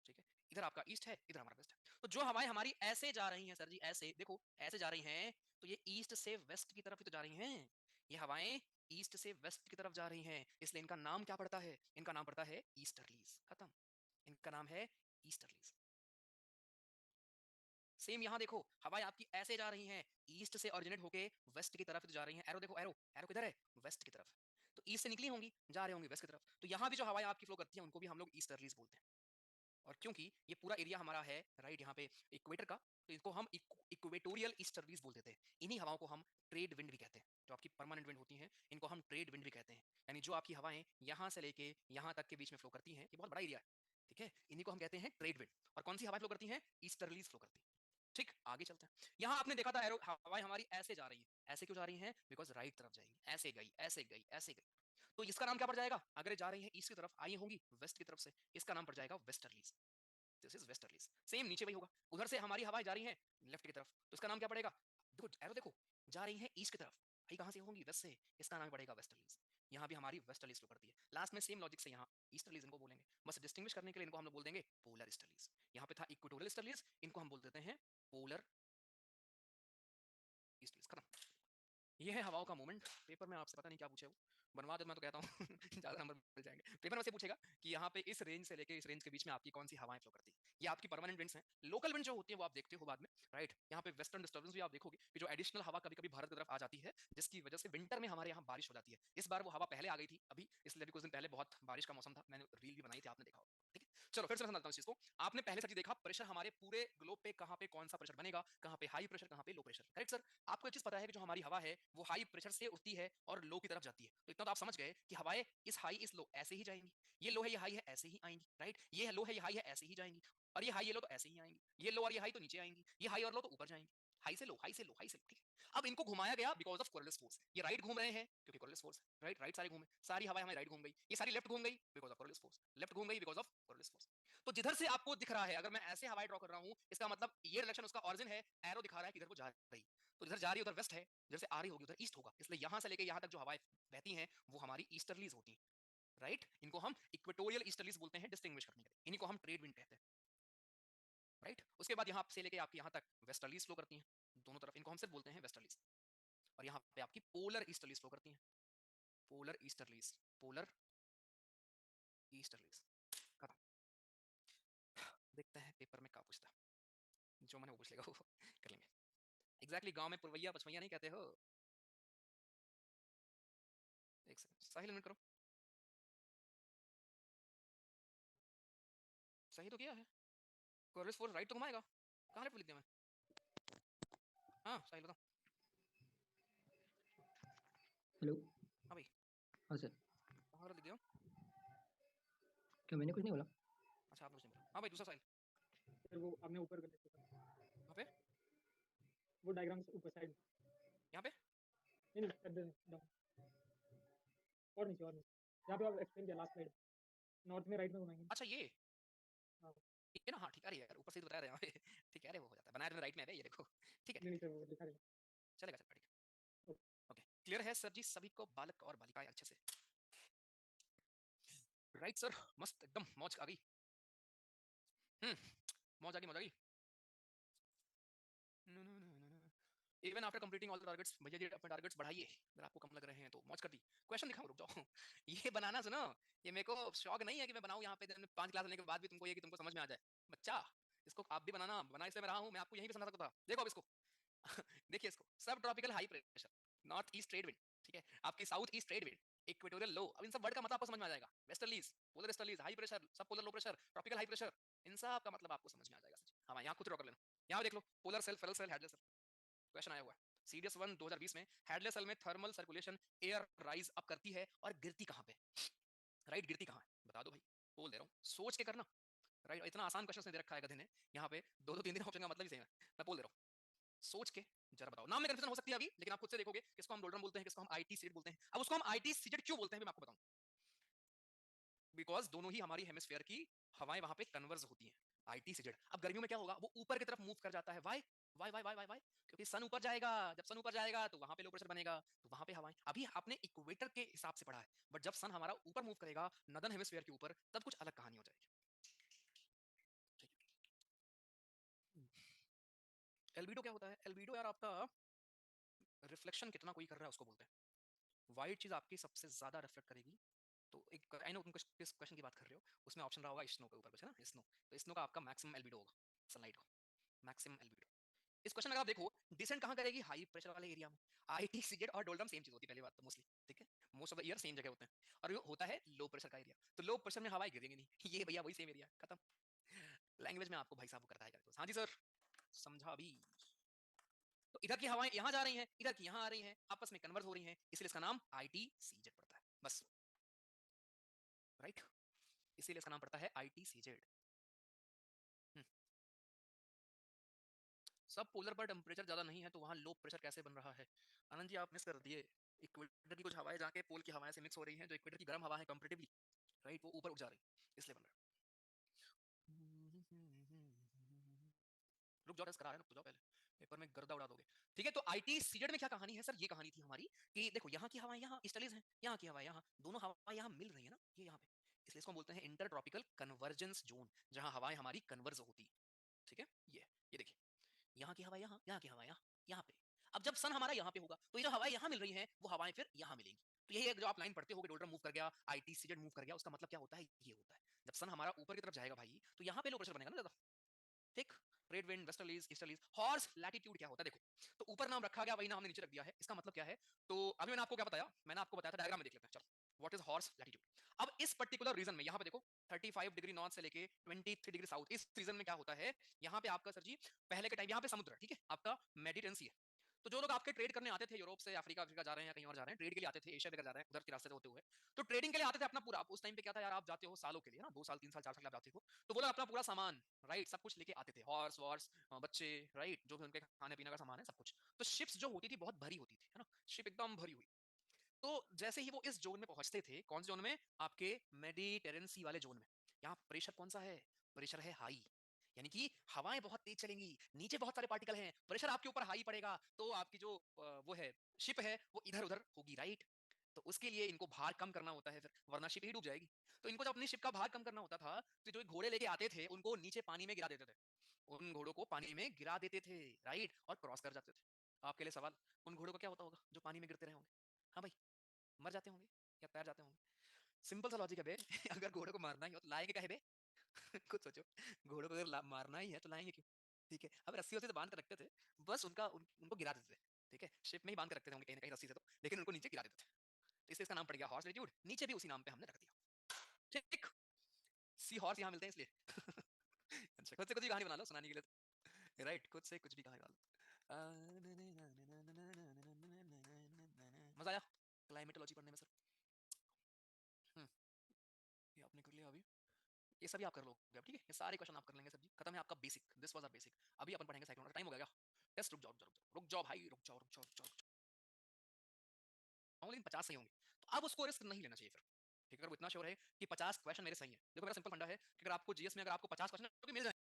ठीक है, इधर आपका ईस्ट है, इधर हमारा वेस्ट है। तो जो हवाएं हमारी ऐसे जा रही हैं सर जी, ऐसे देखो, ऐसे जा रही हैं, तो ये ईस्ट से वेस्ट की तरफ ही तो जा रही हैं। ये हवाएं ईस्ट से वेस्ट की तरफ जा रही हैं, इसलिए इनका नाम क्या पड़ता है? इनका नाम पड़ता है ईस्टर्लीज। खत्म, इनका नाम है ईस्टर्लीज। सेम यहां देखो, हवाएं आपकी ऐसे जा रही हैं, ईस्ट से ओरिजिनेट होके वेस्ट की तरफ जा रही हैं। एरो देखो, एरो एरो किधर है? वेस्ट की तरफ। तो ईस्ट से निकली होंगी, जा रहे होंगे वेस्ट की तरफ। तो यहां भी जो हवाएं आपकी फ्लो करती हैं उनको भी हम लोग ईस्टर्लीज बोलते हैं। और क्योंकि ये पूरा एरिया हमारा है राइट यहाँ पे इक्वेटर का, तो इसको हम इक्वेटोरियल ईस्टर्लीज बोलते थे। इन्हीं हवाओं को हम ट्रेड विंड भी कहते हैं। जो आपकी परमानेंट विंड होती हैं इनको हम ट्रेड विंड भी कहते हैं। यानी जो आपकी हवाएं यहाँ से लेके यहाँ तक के बीच में फ्लो करती हैं, ये बहुत बड़ा एरिया है, ठीक है, इन्हीं को हम कहते हैं ट्रेड विंड। और कौन सी हवाएं फ्लो करती हैं? ईस्टर्लीज फ्लो करती हैं। ठीक, आगे चलते हैं। यहाँ आपने देखा था एरो हवाएं हमारी ऐसे जा रही है। ऐसे क्यों जा रही हैं? बिकॉज राइट तरफ जाएंगी, ऐसे गई ऐसे गई ऐसे गई। तो इसका नाम क्या पड़ जाएगा? अगर जा रही है ईस्ट की तरफ, आई होंगी वेस्ट की तरफ से, इसका नाम पड़ जाएगा westerlies. This is westerlies. Same नीचे वही होगा, उधर से हमारी हवाएं जा रही हैं लेफ्ट की तरफ, तो इसका नाम क्या पड़ेगा? देखो एरो देखो, जा रही है ईस्ट की तरफ, आई कहां से होंगी? वेस्ट से, इसका नाम पड़ेगा वेस्टर्लीज। यहाँ भी हमारी वेस्टर्लीज फ्लो करती है। लास्ट में सेम लॉजिक से यहाँ ईस्टर्लीज इनको बोलेंगे, बस डिस्टिंग्विश करने के लिए इनको हम लोग बोल देंगे पोलर ईस्टर्लीज। यहाँ पे था इक्वेटोरियल ईस्टर्लीज, इनको हम बोल देते हैं पोलर ईस्टर्लीज। खत्म। ये है हवाओं का मूवमेंट। पेपर में आपसे पता नहीं क्या पूछे वो, बनवा दो मैं तो कहता हूँ ज्यादा नंबर मिल जाएंगे। पेपर में से पूछेगा कि यहाँ पे इस रेंज से लेके इस रेंज के बीच में आपकी कौन सी हवाएं फ्लो करती है। ये आपकी परमानेंट विंड्स हैं। लोकल विंड जो होती है वो आप देखते हो बाद में, राइट। यहाँ पे वेस्टर्न डिस्टर्बेंस भी आप देखोगे कि जो एडिशनल हवा कभी कभी भारत की तरफ आ जाती है, जिसकी वजह से विंटर में हमारे यहाँ बारिश हो जाती है। इस बार वो हवा पहले आ गई थी अभी, इसलिए भी कुछ दिन पहले बहुत बारिश का मौसम था, मैंने रील भी बनाई थी, आपने देखा होगा, ठीक है। चलो फिर से मैं समझाता हूँ इस चीज को। आपने पहले सच देखा प्रेशर हमारे पूरे ग्लोब पे कहाँ पे कौन सा प्रेशर बनेगा, कहाँ पे हाई प्रेशर कहाँ पे लो प्रेशर, करेक्ट सर। आपको एक चीज पता है कि जो हमारी हवा है वो हाई प्रेशर से उठती है और लो की तरफ जाती है। तो इतना तो आप समझ गए कि हवाएं इस हाई इस लो ऐसे ही जाएंगी। ये लो है ये हाई है ऐसे ही आएंगी, राइट। ये लो है ये हाई है ऐसे ही जाएंगी, और ये हाई ये लो तो ऐसे ही आएंगी। ये लो और ये हाई तो नीचे आएंगी, ये हाई और लो तो ऊपर जाएंगी। हाई से लो हाई से लो हाई से लो, ठीक है। अब इनको घुमाया गया बिकॉज ऑफ कोरलिस फोर्स। ये राइट घूम रहे हैं क्योंकि कोरलिस फोर्स, राइट राइट सारे घूमे, सारी हवाएं हमारी राइट घूम गई। ये सारी लेफ्ट घूम गई बिकॉज ऑफ कोरलिस फोर्स, लेफ्ट घूम गई बिकॉज ऑफ कोरलिस फोर्स। तो जिधर से आपको दिख रहा है, अगर मैं ऐसे हवाएं ड्रॉ कर रहा हूं, इसका मतलब ये रिलेशन उसका ऑरिजिन है। एरो दिखा रहा है कि इधर को जा रही, तो जिधर जा रही है उधर वेस्ट है, जिधर से आ रही होगी उधर ईस्ट होगा। इसलिए यहां से लेके यहां तक जो हवाएं बहती हैं वो हमारी ईस्टर्लीज होती हैं, राइट। इनको हम इक्वेटोरियल ईस्टर्लीज बोलते हैं डिस्टिंग्विश करने के लिए, इन्हीं को हम ट्रेड विंड कहते हैं, राइट। उसके बाद यहाँ से लेके आपकी यहाँ तक वेस्टर्लीज फ्लो करती हैं दोनों तरफ, इनको हम सिर्फ बोलते हैं वेस्टर्लीज। और यहाँ पे आपकी पोलर ईस्टर्लीज फ्लो करती हैं, पोलर ईस्टर्लीज, पोलर ईस्टर्लीज। खत्म। देखते हैं पेपर में क्या पूछता है, जो मैंने वो पूछ लेगा वो कर लेंगे। एग्जैक्टली गांव में पुरवैया पचवैया नहीं कहते हो। एक सेकंड, सही लिमिट करो। सही तो किया है, कोरिस फोर्स राइट तो घुमाएगा। कहाँ लेफ्ट लिख दिया मैं? हाँ सही बताओ। हेलो। हाँ भाई, हाँ सर। कहाँ गलत लिख दिया? क्या मैंने कुछ नहीं बोला? अच्छा आपने कुछ नहीं बोला। हाँ भाई दूसरा साइल फिर वो आपने ऊपर कर लिया था, कहाँ पे? वो डायग्राम से ऊपर साइड। यहाँ पे? नहीं नहीं कर दे डाउन, और नीचे और नीचे, जहाँ पे आप एक्सप्लेन किया लास्ट स्लाइड, नॉर्थ में राइट में घुमाएंगे। अच्छा ये हाँ ये ना, हाँ ठीक है, अरे यार ऊपर से ही तो बताया था यहाँ पे ठीक है, अरे वो हो जाता है, बनाया तो राइट में है ये देखो, ठीक है नहीं ठीक नहीं है, सर वो लिखा रहेगा। चलेगा चलेगा ठीक है। ओके क्लियर है सर जी सभी को, बालक और बालिकाएं अच्छे से? राइट सर, मस्त एकदम मौज आ गई। मौज आ गई मौज आ गई। Even after completing all the targets, भैया जी अपने टारगेट्स बढ़ाइए अगर आपको कम लग रहे हैं तो। मौज कर दी। क्वेश्चन दिखाऊं, रुक जाओ ये बनाना सुनो, ये मेरे को शौक नहीं है कि मैं बनाऊं यहाँ पे 5 क्लास लेने के बाद भी तुमको ये कि तुमको समझ में आ जाए। बच्चा इसको आप भी बनाना, बना इसलिए मैं रहा हूँ, मैं आपको यहीं पे समझा सकता था। देखो अब इसको देखिए इसको, सब tropical high pressure, north east trade wind, ठीक है, आपकी south east trade wind, equatorial low. अब इन सब वर्ड का मतलब आपको समझ में आ जाएगा। Westerlies, polar easterlies, high pressure, sub polar low pressure, tropical high pressure, इन सब का मतलब आपको समझ में आ जाएगा सच। हाँ यहाँ खुद ड्रॉ कर लेना। यहाँ देख लो, polar cell, Ferrel cell, Hadley cell, question आया हुआ है सीडीएस 1 2020 में। हेडलेस सेल में thermal circulation, air rise up करती है और गिरती कहाँ पे? राइट गिरती कहाँ है बता दो भाई, बोल दे रहा हूँ, सोच के करना। राइट इतना आसान क्वेश्चन दे रखा है गधे ने यहाँ पे, दो दो तीन तीन ऑप्शन का मतलब ही सही है। मैं बोल दे रहा हूँ, सोच के जरा बताओ। नाम में कंफ्यूजन हो सकती है अभी, लेकिन आप खुद से देखोगे किसको हम डोल्ड्रम बोलते हैं, किसको हम आईटी सीजेड बोलते हैं। अब उसको हम आईटी सीजेड क्यों बोलते हैं मैं आपको बताऊं, बिकॉज दोनों ही हमारी हेमिस्फीयर की हवाएं वहां पे कन्वर्ज होती हैं। आईटी सीजेड, अब गर्मियों में क्या होगा, वो ऊपर की तरफ मूव कर जाता है। Why why why why why why, क्योंकि सन ऊपर जाएगा, जब सन ऊपर जाएगा तो वहां पे लो प्रेशर बनेगा, तो वहां पे हवाएं। अभी आपने इक्वेटर के हिसाब से पढ़ा है, बट जब सन हमारा ऊपर मूव करेगा नदन हेमिस्फीयर के ऊपर, तब कुछ अलग कहानी हो जाएगी। एल्बिडो क्या होता है? एल्बिडो यार आपका रिफ्लेक्शन कितना कोई कर रहा है उसको बोलते हैं। व्हाइट चीज आपकी सबसे ज्यादा रिफ्लेक्ट करेगी। तो एक आई नो तुम किस क्वेश्चन की बात कर रहे हो, उसमें ऑप्शन रहा होगा स्नो के ऊपर कुछ है ना, स्नो। तो स्नो का आपका मैक्सिमम एल्बिडो होगा सनलाइट का, मैक्सिमम एल्बिडो। इस क्वेश्चन में अगर आप देखो डिसेंट कहां करेगी, हाई प्रेशर वाले एरिया में। आईटी सीजेड और डोलरम सेम चीज होती है पहली बात तो मोस्टली, ठीक है, most of the year same जगह होते हैं। और ये होता है लो प्रेशर का एरिया, तो लो प्रेशर में हवाएं गिरेंगी नहीं ये भैया वही सेम एरिया खत्म। लैंग्वेज में आपको भाई साहब करता है। हाँ जी सर समझा अभी। तो इधर की हवाएं यहां जा रही हैं, इधर की यहां आ रही हैं, आपस में कन्वर्ट हो रही हैं, इसलिए इसका नाम आईटी सीजेड पड़ता है बस, राइट। इसीलिए इसका नाम पड़ता है आईटी सीजेड। सब पोलर पर टेम्परेचर ज्यादा नहीं है तो वहां लो प्रेशर कैसे बन रहा है? आनंद जी आप मिस कर दिए, इक्वेटर की कुछ हवाएं जाके पोल की हवाएं से मिक्स हो रही हैं, जो इक्वेटर की गर्म हवा है कंपैरेटिवली, राइट, वो ऊपर उठ जा रही है इसलिए बन रहा है। रुक जाओ, टेस्ट करा रहे हैं, रुक जाओ पहले, पेपर में गर्दा उड़ा दोगे। ठीक है, तो आईटी सीजेड में क्या कहानी है सर? ये कहानी थी हमारी कि देखो यहाँ की हवाएं यहाँ ईस्टर्लीज हैं, यहाँ की हवाएं यहाँ, दोनों हवाएं यहाँ मिल रही है ना, ये यहाँ पे, इसलिए इसको बोलते हैं इंटर ट्रॉपिकल कन्वर्जेंस जोन, जहां हवाएं हमारी कन्वर्ज होती है। ठीक है, ये देखिए, यहाँ की हवा यहाँ, यहाँ की हवा यहाँ, यहाँ पे। अब जब सन हमारा यहाँ पे होगा तो ये जो हवाएं यहाँ मिल रही हैं वो हवाएं फिर यहाँ मिलेंगी। तो यही एक जो आप लाइन पढ़ते होगे, डोल्टन मूव कर गया, आईटी सीजेड मूव कर गया, उसका मतलब क्या होता है? ये होता है जब सन हमारा ऊपर की तरफ जाएगा भाई तो यहाँ पे लो प्रेशर बनेगा ना ज्यादा, ठीक। Trade wind, westerlies, easterlies. Horse latitude क्या होता है देखो, तो ऊपर नाम रखा गया वही नाम हमने नीचे रख दिया है, इसका मतलब क्या है? तो अभी मैंने आपको क्या बताया, मैंने आपको बताया था, डायग्राम में देख लेते हैं, चलो व्हाट इज हॉर्स लैटिट्यूड। अब इस पर्टिकुलर रीजन में यहाँ पे देखो 35 डिग्री नॉर्थ से लेके 23 डिग्री साउथ, इस रीजन में क्या होता है, यहाँ पे आपका सर जी पहले के टाइम यहाँ पे समुद्र, ठीक है, आपका मेडिटेरेनियन सी है। तो जो लोग आपके ट्रेड करने आते थे यूरोप से अफ्रीका अफ्रीका जा रहे हैं या कहीं और जा रहे हैं, ट्रेड के लिए आते थे, एशिया वगैरह जा रहे हैं उधर के रास्ते से होते हुए, तो ट्रेडिंग के लिए आते थे अपना पूरा, उस टाइम पे क्या था यार, आप जाते हो सालों के लिए ना, 2 साल 3 साल 4 साल आप जाते हो, तो वो लोग अपना पूरा सामान, राइट, सब कुछ लेके आते थे, हॉर्स वॉर्स, बच्चे, राइट, जो भी उनके खाने पीने का सामान है सब कुछ। तो शिप्स जो होती थी बहुत भरी होती थी, है ना, शिप एकदम भरी हुई। तो जैसे ही वो इस जोन में पहुंचते थे, कौन से जोन में? आपके मेडिटेरेनियन सी वाले जोन में। यहाँ प्रेशर कौन सा है? प्रेशर है हाई, यानी कि हवाएं बहुत तेज चलेंगी, नीचे बहुत सारे पार्टिकल हैं, प्रेशर आपके ऊपर हाई पड़ेगा, तो आपकी जो वो है शिप है वो इधर उधर होगी, राइट। तो उसके लिए इनको भार कम करना होता है फिर, वरना शिप ही डूब जाएगी। तो इनको जब अपनी शिप का भार कम करना होता था तो जो घोड़े लेके आते थे उनको नीचे पानी में गिरा देते थे, उन घोड़ों को पानी में गिरा देते थे, राइट, और क्रॉस कर जाते थे। आपके लिए सवाल, उन घोड़ों का क्या होता होगा जो पानी में गिरते रहे होंगे? हाँ भाई, मर जाते होंगे या तैर जाते होंगे? सिंपल सा लॉजिक है बे अगर घोड़े को मारना ही हो तो लाएंगे काहे बे खुद सोचो, घोड़ों को अगर मारना ही है तो लाएंगे क्यों? ठीक है, अब रस्सी से बांध कर रखते थे, बस उनको गिरा देते थे, ठीक है, शिप में ही बांध कर रखते थे कहीं ना कहीं रस्सी से, तो लेकिन उनको नीचे गिरा देते थे, तो इसलिए इसका नाम पड़ गया हॉर्स लैटिट्यूड, नीचे भी उसी नाम पे हमने रख दिया, ठीक। सी हॉर्स यहाँ मिलते हैं इसलिए अच्छा, खुद से कुछ भी कहानी बना लो सुनाने के लिए तो, राइट, खुद से कुछ भी कहानी बना लो। मजा आया क्लाइमेटोलॉजी पढ़ने में सर? ये आपने कर लिया अभी, ये सभी आप कर लोगे अब, ठीक है, ये सारे क्वेश्चन आप कर लेंगे सर जी, खत्म है आपका basic, this was our basic. अभी अपन पढ़ेंगे साइक्लोन, टाइम हो गया क्या? टेस्ट, रुक जाओ रुक जाओ रुक जाओ भाई, रुक जाओ रुक जाओ रुक जाओ, लेकिन 50 सही होंगे तो अब उसको रिस्क नहीं लेना चाहिए फिर, ठीक है, अगर वो इतना श्योर है कि 50 क्वेश्चन मेरे सही है। देखो मेरा सिंपल फंडा है कि अगर आपको जीएस में अगर आपको 50 क्वेश्चन मिल जाए